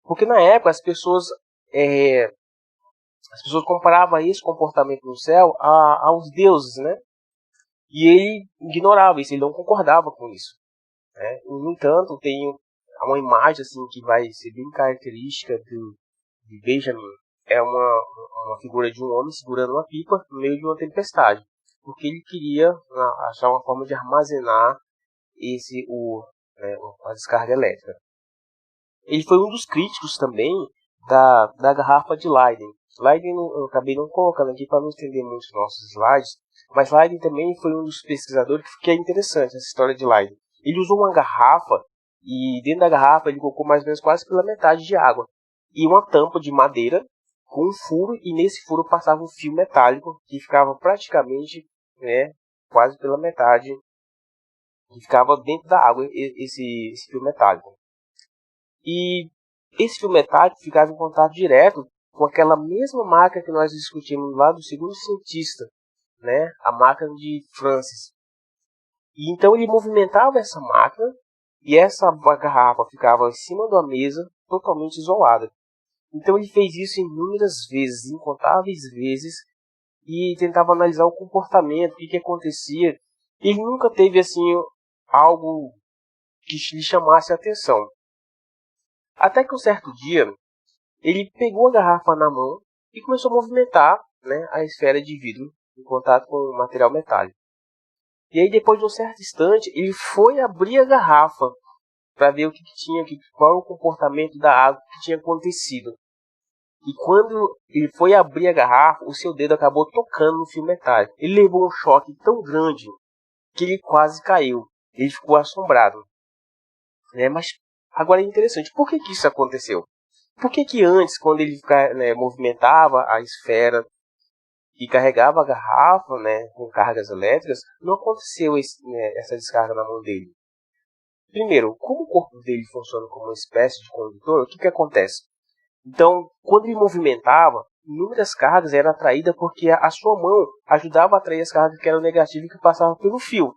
Porque na época as pessoas comparavam esse comportamento no céu aos deuses, né? E ele ignorava isso, ele não concordava com isso. Né? No entanto, tem uma imagem assim que vai ser bem característica de Benjamin. É uma figura de um homem segurando uma pipa no meio de uma tempestade, porque ele queria achar uma forma de armazenar a descarga elétrica. Ele foi um dos críticos também da garrafa de Leyden. Leyden eu acabei não colocando aqui para não estender muito os nossos slides, mas Leyden também foi um dos pesquisadores que é interessante essa história de Leyden. Ele usou uma garrafa e dentro da garrafa ele colocou mais ou menos quase pela metade de água e uma tampa de madeira com um furo, e nesse furo passava um fio metálico que ficava praticamente, né, quase pela metade, que ficava dentro da água, esse fio metálico. E esse fio metálico ficava em contato direto com aquela mesma máquina que nós discutimos lá do segundo cientista, né, a máquina de Francis. E então ele movimentava essa máquina e essa garrafa ficava em cima da mesa, totalmente isolada. Então ele fez isso inúmeras vezes, incontáveis vezes, e tentava analisar o comportamento, o que acontecia. Ele nunca teve assim algo que lhe chamasse a atenção. Até que um certo dia, ele pegou a garrafa na mão e começou a movimentar, né, a esfera de vidro em contato com o material metálico. E aí depois de um certo instante, ele foi abrir a garrafa para ver qual era o comportamento da água que tinha acontecido. E quando ele foi abrir a garrafa, o seu dedo acabou tocando no fio metálico. Ele levou um choque tão grande que ele quase caiu. Ele ficou assombrado. Mas agora é interessante, por que isso aconteceu? Por que antes, quando ele movimentava a esfera e carregava a garrafa, né, com cargas elétricas, não aconteceu essa descarga na mão dele? Primeiro, como o corpo dele funciona como uma espécie de condutor, o que acontece? Então, quando ele movimentava, inúmeras cargas eram atraídas porque a sua mão ajudava a atrair as cargas que eram negativas e que passavam pelo fio.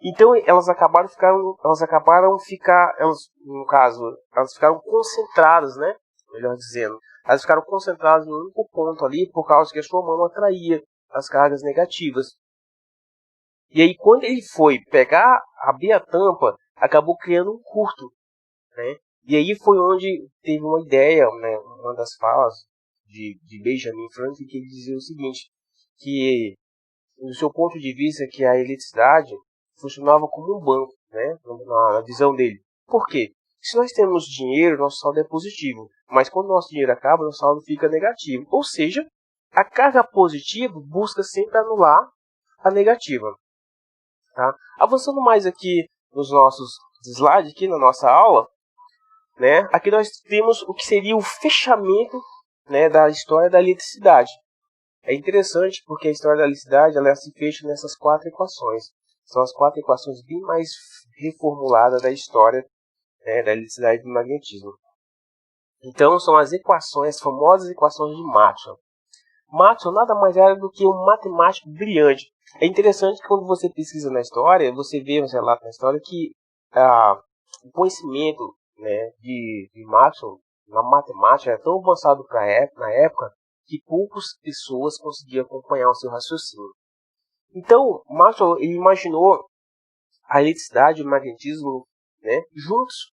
Então elas ficaram concentradas, né? Melhor dizendo, elas ficaram concentradas em um único ponto ali por causa que a sua mão atraía as cargas negativas. E aí quando ele foi abrir a tampa, acabou criando um curto, né? E aí foi onde teve uma ideia, né? Uma das falas de Benjamin Franklin, que ele dizia o seguinte, que do seu ponto de vista que a eletricidade funcionava como um banco, né, na visão dele. Por quê? Se nós temos dinheiro, nosso saldo é positivo, mas quando nosso dinheiro acaba, nosso saldo fica negativo. Ou seja, a carga positiva busca sempre anular a negativa. Tá? Avançando mais aqui nos nossos slides, aqui na nossa aula, né, aqui nós temos o que seria o fechamento, né, da história da eletricidade. É interessante porque a história da eletricidade ela se fecha nessas 4 equações. São as 4 equações bem mais reformuladas da história, né, da eletricidade e do magnetismo. Então são as famosas equações de Maxwell. Maxwell nada mais era do que um matemático brilhante. É interessante que quando você pesquisa na história, você vê um relato na história que o conhecimento, né, de Maxwell na matemática era tão avançado na época que poucas pessoas conseguiam acompanhar o seu raciocínio. Então, Maxwell ele imaginou a eletricidade e o magnetismo, né, juntos.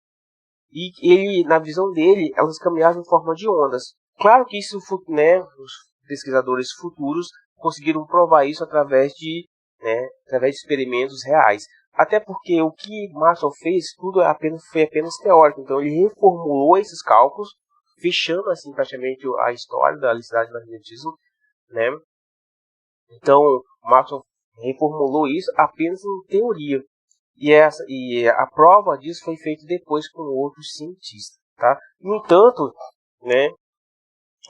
E ele, na visão dele, elas caminhavam em forma de ondas. Claro que isso, né, os pesquisadores futuros conseguiram provar isso através de experimentos reais. Até porque o que Maxwell fez tudo foi apenas teórico. Então ele reformulou esses cálculos, fechando assim praticamente a história da eletricidade e do magnetismo, né? Então Maxwell reformulou isso apenas em teoria. E a prova disso foi feita depois com outros cientistas, tá? No entanto, né,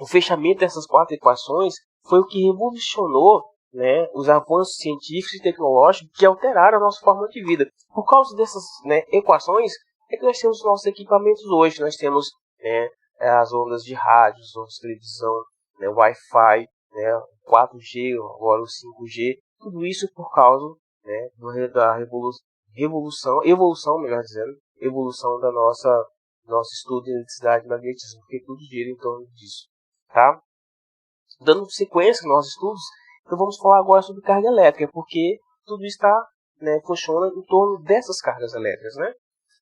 o fechamento dessas 4 equações foi o que revolucionou, né, os avanços científicos e tecnológicos que alteraram a nossa forma de vida. Por causa dessas, né, equações é que nós temos nossos equipamentos hoje. Nós temos, né, as ondas de rádio, as ondas de televisão, né, Wi-Fi, né, 4G, agora o 5G. Tudo isso por causa, né, da evolução da nosso estudo de eletricidade e magnetismo, porque tudo gira em torno disso, tá? Dando sequência aos nossos estudos, então vamos falar agora sobre carga elétrica, porque tudo está, né, funciona em torno dessas cargas elétricas, né?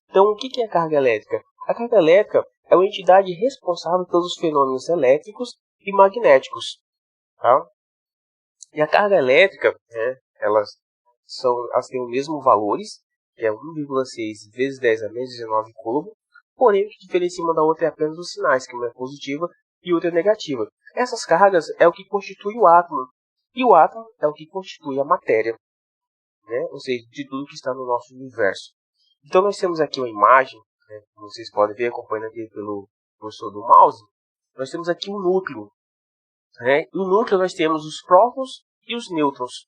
Então, o que é a carga elétrica? A carga elétrica é uma entidade responsável pelos fenômenos elétricos e magnéticos, tá? E a carga elétrica, né, elas têm os mesmos valores, que é 1,6 vezes 10 a menos 19 coulombs, porém o que diferencia uma da outra é apenas os sinais, que uma é positiva e outra é negativa. Essas cargas é o que constitui o átomo, e o átomo é o que constitui a matéria, né, ou seja, de tudo que está no nosso universo. Então nós temos aqui uma imagem, né, como vocês podem ver, acompanhando aqui pelo cursor do mouse, nós temos aqui um núcleo. Né? No núcleo nós temos os prótons e os nêutrons.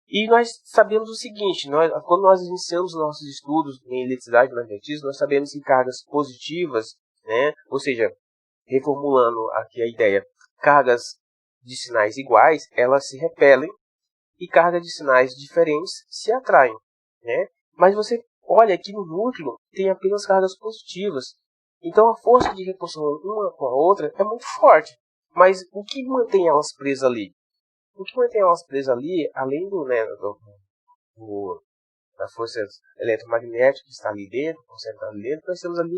E nós sabemos o seguinte, quando nós iniciamos nossos estudos em eletricidade e magnetismo, nós sabemos que cargas positivas, né, ou seja, reformulando aqui a ideia, cargas de sinais iguais, elas se repelem, e cargas de sinais diferentes se atraem. Né? Mas você olha aqui no núcleo, tem apenas cargas positivas. Então a força de repulsão uma com a outra é muito forte. Mas o que mantém elas presas ali? O que mantém elas presas ali, além da força eletromagnética que está ali dentro, concentrada ali dentro, nós temos ali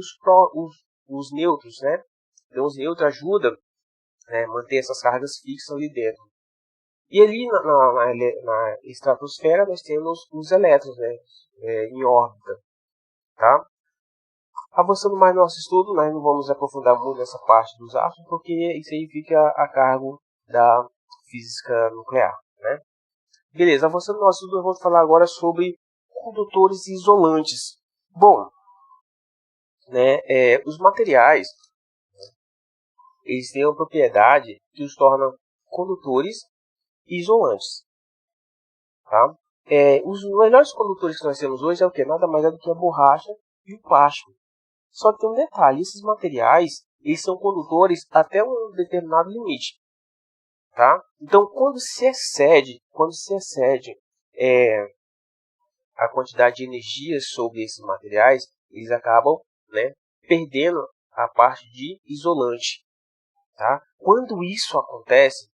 os nêutrons, né? Então os nêutrons ajudam, né, a manter essas cargas fixas ali dentro. E ali na estratosfera nós temos os elétrons, né, em órbita. Tá? Avançando mais no nosso estudo, nós não vamos aprofundar muito nessa parte dos átomos, porque isso aí fica a cargo da física nuclear. Né? Beleza, avançando no nosso estudo, eu vou falar agora sobre condutores e isolantes. Bom, né, os materiais, eles têm uma propriedade que os torna condutores e isolantes. Tá? Os melhores condutores que nós temos hoje é o que? Nada mais é do que a borracha e o plástico. Só que tem um detalhe, esses materiais eles são condutores até um determinado limite. Tá? Então, quando se excede a quantidade de energia sobre esses materiais, eles acabam, né, perdendo a parte de isolante. Tá? Quando isso acontece,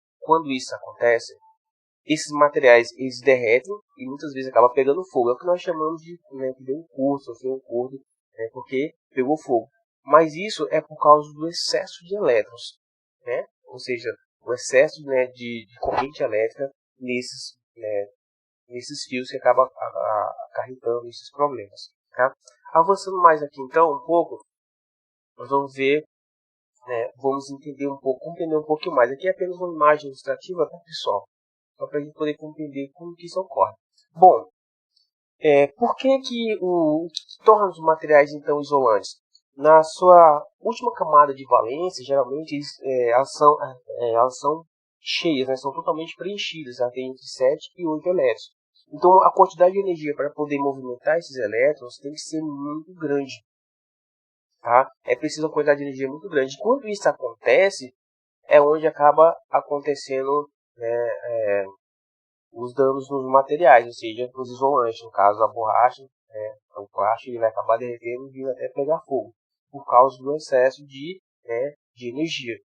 esses materiais eles derretem e muitas vezes acaba pegando fogo. É o que nós chamamos de, né, que deu um curto, sofreu um curto, né, porque pegou fogo. Mas isso é por causa do excesso de elétrons, né? Ou seja, o excesso, né, de corrente elétrica nesses fios que acaba acarretando esses problemas. Tá? Avançando mais aqui então um pouco, nós vamos ver, né, vamos entender um pouco, compreender um pouquinho mais. Aqui é apenas uma imagem ilustrativa, tá, pessoal? Só para a gente poder compreender como que isso ocorre. Bom, por que o que torna os materiais então isolantes? Na sua última camada de valência, geralmente elas são cheias, né? São totalmente preenchidas, ela tem entre 7 e 8 elétrons. Então a quantidade de energia para poder movimentar esses elétrons tem que ser muito grande. Tá? É preciso uma quantidade de energia muito grande. Quando isso acontece, é onde acaba acontecendo, né, os danos nos materiais, ou seja, nos isolantes. No caso, a borracha, né, o plástico, ele vai acabar derretendo e vir até pegar fogo, por causa do excesso de energia.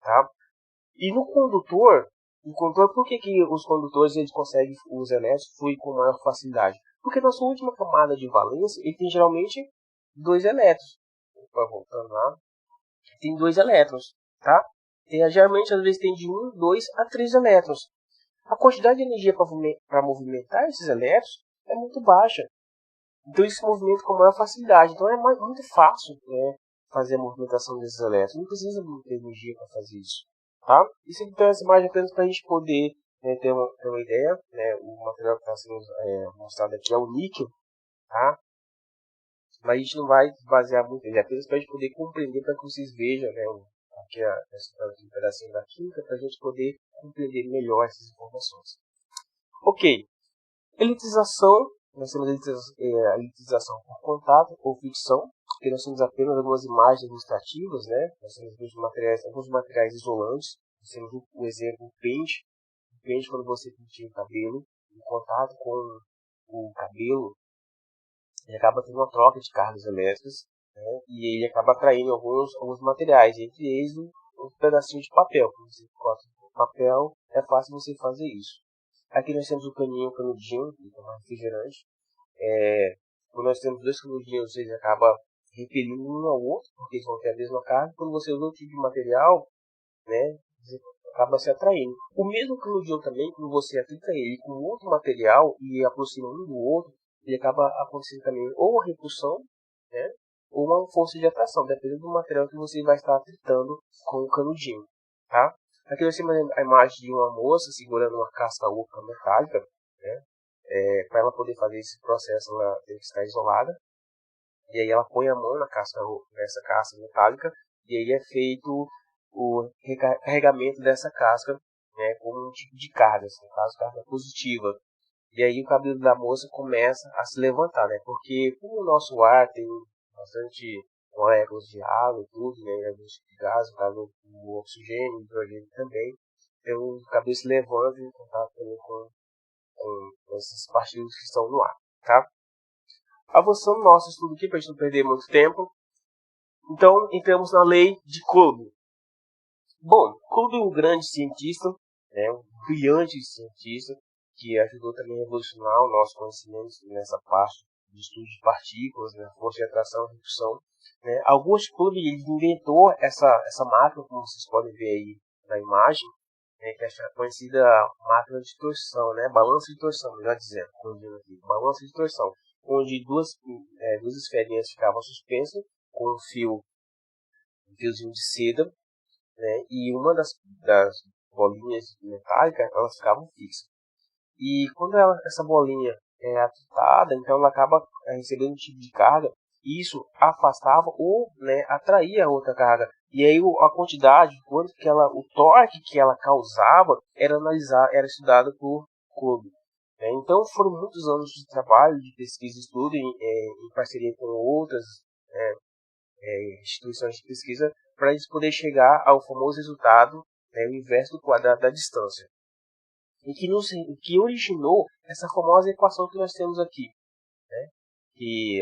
Tá? E no condutor, por que os condutores eles conseguem os elétrons fluir com maior facilidade? Porque na sua última camada de valência, ele tem geralmente 2 elétrons. Voltando lá, tem 2 elétrons, tá? Geralmente, às vezes, tem de 1, 2 a 3 elétrons. A quantidade de energia para movimentar esses elétrons é muito baixa. Então, isso se movimenta com maior facilidade. Então, é muito fácil, né, fazer a movimentação desses elétrons. Não precisa de muita energia para fazer isso. Tá? Isso então é essa imagem apenas para a gente poder, né, ter uma ideia. Né? O material que está sendo mostrado aqui é o níquel. Tá? Mas a gente não vai basear muito nele, é apenas para a gente poder compreender, para que vocês vejam, né, aqui um pedacinho da química, para a gente poder compreender melhor essas informações. Ok, elitização, nós temos a elitização por contato ou fricção, porque nós temos apenas algumas imagens ilustrativas, né? Nós temos alguns materiais isolantes, nós temos o exemplo do pente. O pente, quando você penteia o cabelo, em contato com o cabelo, ele acaba tendo uma troca de cargas elétricas, né, e ele acaba atraindo alguns materiais, entre eles um pedacinho de papel. Quando você corta o papel, é fácil você fazer isso. Aqui nós temos o canudinho, que é um refrigerante. Quando nós temos 2 canudinhos, eles acabam repelindo um ao outro, porque eles vão ter a mesma carga. Quando você usa outro tipo de material, né, você acaba se atraindo. O mesmo canudinho também, quando você aplica ele com outro material e aproxima um do outro, ele acaba acontecendo também ou uma repulsão, né, ou uma força de atração, dependendo do material que você vai estar tritando com o canudinho. Tá? Aqui nós temos a imagem de uma moça segurando uma casca oca metálica, né, para ela poder fazer esse processo, ela tem que estar isolada, e aí ela põe a mão nessa casca metálica, e aí é feito o recarregamento dessa casca, né, com um tipo de carga, no caso, carga positiva. E aí o cabelo da moça começa a se levantar, né? Porque como o nosso ar tem bastante moléculas de água e tudo, né? Alguns tipos de gás, no caso o oxigênio, o hidrogênio também. Então o cabelo se levanta em contato também com essas partículas que estão no ar, tá? Avançando no nosso estudo aqui, para a gente não perder muito tempo. Então entramos na lei de Coulomb. Bom, Coulomb é um grande cientista, né? Um brilhante cientista, que ajudou também a revolucionar o nosso conhecimento nessa parte de estudo de partículas, né, força de atração e repulsão. Né. Auguste Coulomb inventou essa máquina, como vocês podem ver aí na imagem, né, que é a conhecida máquina de torção, né, balança de torção, melhor dizendo, aqui, balança de torção, onde duas esferinhas ficavam suspensas com um fiozinho de seda, né, e uma das bolinhas metálicas elas ficavam fixas. E quando essa bolinha é atritada, então ela acaba recebendo um tipo de carga, e isso afastava ou, né, atraía a outra carga. E aí a quantidade, o torque que ela causava era estudado por Coulomb. Então foram muitos anos de trabalho, de pesquisa e estudo, em parceria com outras instituições de pesquisa, para eles poderem chegar ao famoso resultado, né, o inverso do quadrado da distância. E que originou essa famosa equação que nós temos aqui, né, que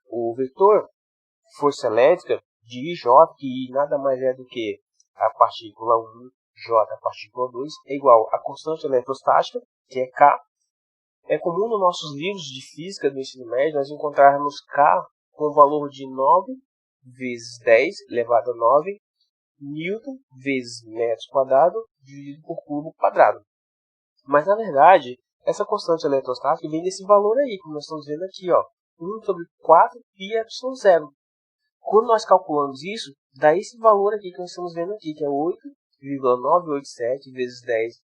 o vetor força elétrica de IJ, que nada mais é do que a partícula 1, J, a partícula 2, é igual à constante eletrostática, que é K. É comum nos nossos livros de física do ensino médio nós encontrarmos K com o valor de 9 vezes 10 elevado a 9 Newton vezes metros quadrado dividido por cubo quadrado. Mas na verdade, essa constante eletrostática vem desse valor aí, como nós estamos vendo aqui, ó, 1 sobre 4 πε0. Quando nós calculamos isso, dá esse valor aqui que nós estamos vendo aqui, que é 8,987 vezes 10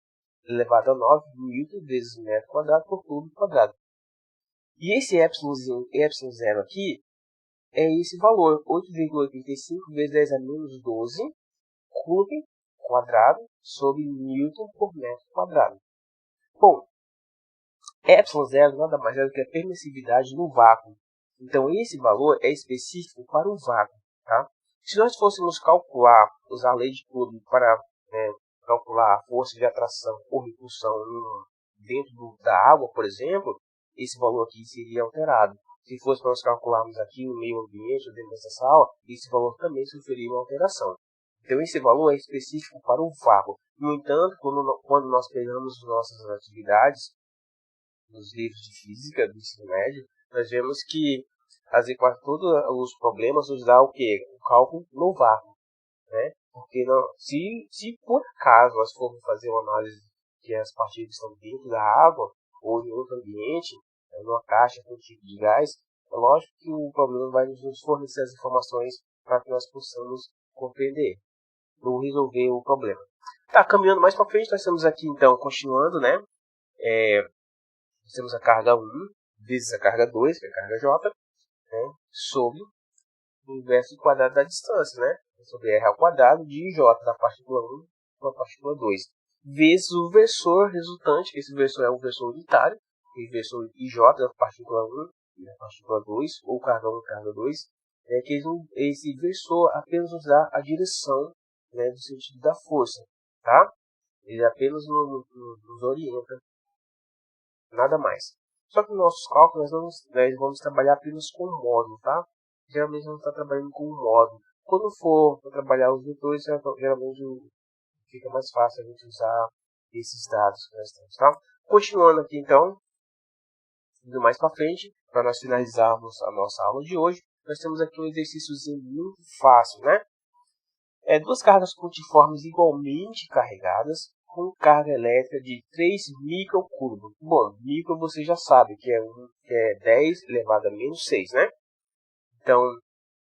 elevado a 9 Newton vezes metro quadrado por cubo quadrado. E esse ε0 aqui é esse valor, 8,85 vezes 10 a menos 12 cubo quadrado sobre Newton por metro quadrado. Bom, ε0 nada mais é do que a permissividade no vácuo. Então, esse valor é específico para o vácuo. Tá? Se nós fôssemos calcular, usar a lei de Coulomb para calcular a força de atração ou repulsão dentro da água, por exemplo, esse valor aqui seria alterado. Se fosse para nós calcularmos aqui no meio ambiente, ou dentro dessa sala, esse valor também sofreria uma alteração. Então, esse valor é específico para o vácuo. No entanto, quando nós pegamos nossas atividades nos livros de física do ensino médio, nós vemos que todos os problemas nos dá o quê? O cálculo no vácuo, né? Porque se por acaso nós formos fazer uma análise que as partículas estão dentro da água ou em outro ambiente, numa caixa com um tipo de gás, é lógico que o problema vai nos fornecer as informações para que nós possamos compreender ou resolver o problema. Tá, caminhando mais para frente, nós estamos aqui então, continuando, né? Nós temos a carga 1 vezes a carga 2, que é a carga J, né, sobre o inverso do quadrado da distância, né? Sobre R ao quadrado de J da partícula 1 com a partícula 2, vezes o versor resultante, que esse versor é o versor unitário, o versor IJ da partícula 1 e da partícula 2, ou carga 1 e carga 2, que esse versor apenas nos dá a direção, né, do sentido da força, tá? Ele apenas nos orienta, nada mais. Só que nos nossos cálculos nós vamos trabalhar apenas com o módulo, tá? Geralmente a gente está trabalhando com o módulo. Quando for para trabalhar os vetores, geralmente fica mais fácil a gente usar esses dados que nós temos, tá? Continuando aqui então, indo mais para frente, para nós finalizarmos a nossa aula de hoje, nós temos aqui um exercíciozinho muito fácil, né? Duas cargas pontiformes igualmente carregadas, com carga elétrica de 3 microcoulomb. Bom, micro você já sabe que é 10 elevado a menos 6, né? Então,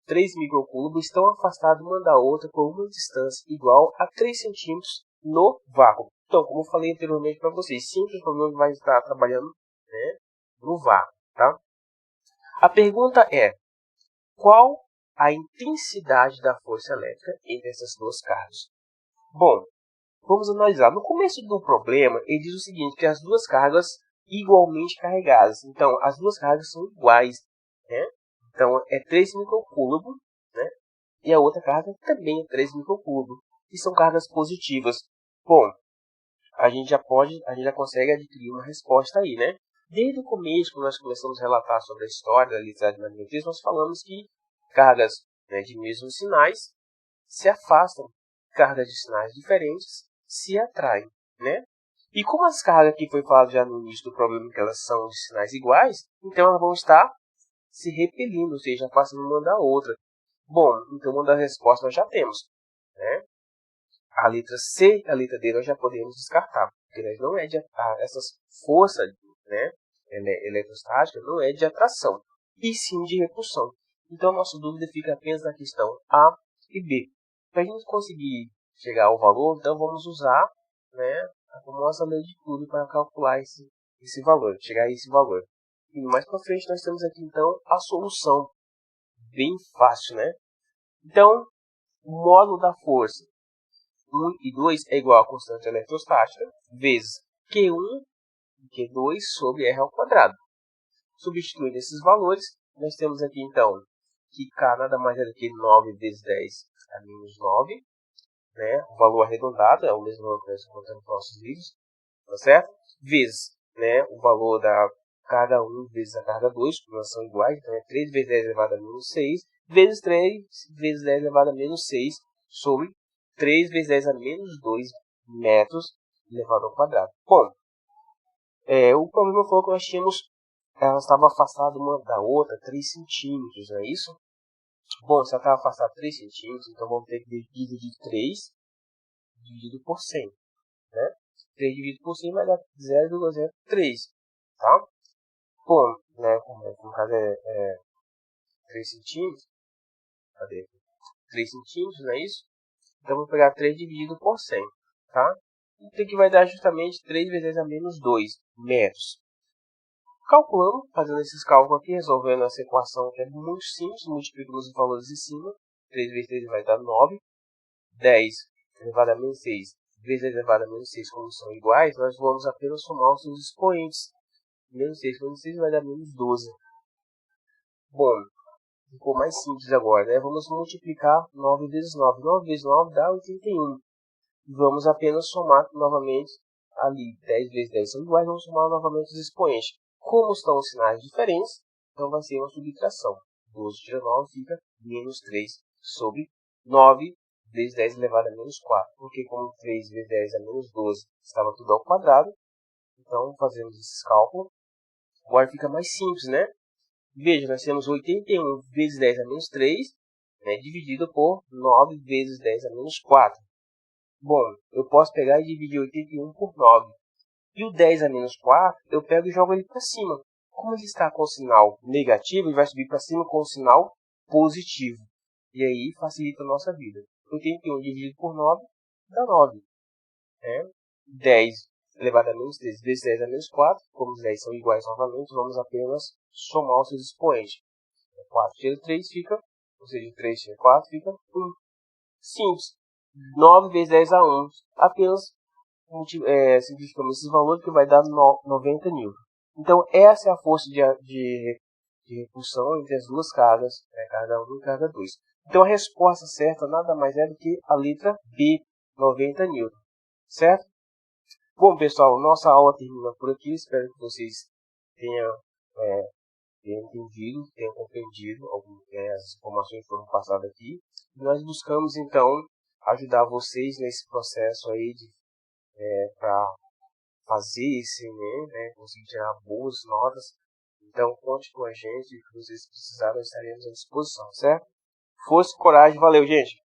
3 microcoulomb estão afastadas uma da outra por uma distância igual a 3 centímetros no vácuo. Então, como eu falei anteriormente para vocês, sempre o problema vai estar trabalhando, né, no vácuo, tá? A pergunta é, qual a intensidade da força elétrica entre essas duas cargas? Bom, vamos analisar. No começo do problema, ele diz o seguinte, que as duas cargas igualmente carregadas. Então, as duas cargas são iguais, né? Então, é 3 microcoulomb, né? E a outra carga também é 3 microcoulomb. E são cargas positivas. Bom, a gente já consegue adquirir uma resposta aí, né? Desde o começo, quando nós começamos a relatar sobre a história da eletricidade e magnetismo, nós falamos que cargas, né, de mesmos sinais se afastam, cargas de sinais diferentes se atraem, né? E como as cargas que foi falado já no início do problema, que elas são de sinais iguais, então elas vão estar se repelindo, ou seja, afastando uma da outra. Bom, então uma das respostas nós já temos, né? A letra C e a letra D nós já podemos descartar, porque não é essas forças, né, eletrostática não é de atração, e sim de repulsão. Então, a nossa dúvida fica apenas na questão A e B. Para a gente conseguir chegar ao valor, então vamos usar, né, a famosa lei de Coulomb para calcular esse valor, chegar a esse valor. E mais para frente nós temos aqui então a solução, bem fácil, né? Então, o módulo da força 1 e 2 é igual à constante eletrostática vezes Q1 e Q2 sobre R ao quadrado. Substituindo esses valores, nós temos aqui então que K nada mais é do que 9 vezes 10 a menos 9 né, o valor arredondado, é o mesmo valor que nós encontramos nos nossos livros, tá certo? Vezes, né, o valor da carga 1 vezes a carga 2, que elas são iguais, então é 3 vezes 10 elevado a menos 6, vezes 3 vezes 10 elevado a menos 6, sobre 3 vezes 10 a menos 2 metros elevado ao quadrado. Bom, o problema foi que nós tínhamos, elas estavam afastadas uma da outra 3 centímetros, não é isso? Bom, se ela estava afastada 3 centímetros, então vamos ter que dividir 3 dividido por 100. Né? 3 dividido por 100 vai dar 0,03. Tá? Bom, né, no caso é 3 centímetros. Cadê? 3 centímetros, não é isso? Então vou pegar 3 dividido por 100. Tá? Então que vai dar justamente 3 vezes 10 a menos 2 metros. Calculando, fazendo esses cálculos aqui, resolvendo essa equação que é muito simples, multiplicamos os valores em cima. 3 vezes 3 vai dar 9. 10 elevado a menos 6 vezes 10 elevado a menos 6, como são iguais, nós vamos apenas somar os seus expoentes. Menos 6 menos 6 vai dar menos 12. Bom, ficou mais simples agora, né? Vamos multiplicar 9 vezes 9. 9 vezes 9 dá 81. Vamos apenas somar novamente ali. 10 vezes 10 são iguais, vamos somar novamente os expoentes. Como estão os sinais diferentes, então vai ser uma subtração. 12 tira 9 fica menos 3 sobre 9 vezes 10 elevado a menos 4. Porque como 3 vezes 10 a menos 12 estava tudo ao quadrado, então fazemos esses cálculos. Agora fica mais simples, né? Veja, nós temos 81 vezes 10 a menos 3, né, dividido por 9 vezes 10 a menos 4. Bom, eu posso pegar e dividir 81 por 9. E o 10 a menos 4, eu pego e jogo ele para cima. Como ele está com o sinal negativo, ele vai subir para cima com o sinal positivo. E aí facilita a nossa vida. 81 dividido por 9 dá 9. Né? 10 elevado a menos 3 vezes 10 a menos 4. Como os 10 são iguais novamente, vamos apenas somar os seus expoentes. 4 tira 3 fica, ou seja, 3 tira 4 fica 1. Simples. 9 vezes 10 a 1. Apenas simplificamos esses valores que vai dar 90 newton. Então essa é a força de repulsão entre as duas cargas, né, carga 1 e carga 2. Então a resposta certa nada mais é do que a letra B, 90 newton. Certo? Bom pessoal, nossa aula termina por aqui. Espero que vocês tenham entendido, tenham compreendido as informações que foram passadas aqui. E nós buscamos então ajudar vocês nesse processo aí para fazer esse Enem, né, conseguir tirar boas notas. Então conte com a gente, o que vocês precisarem, nós estaremos à disposição, certo? Força e coragem, valeu gente!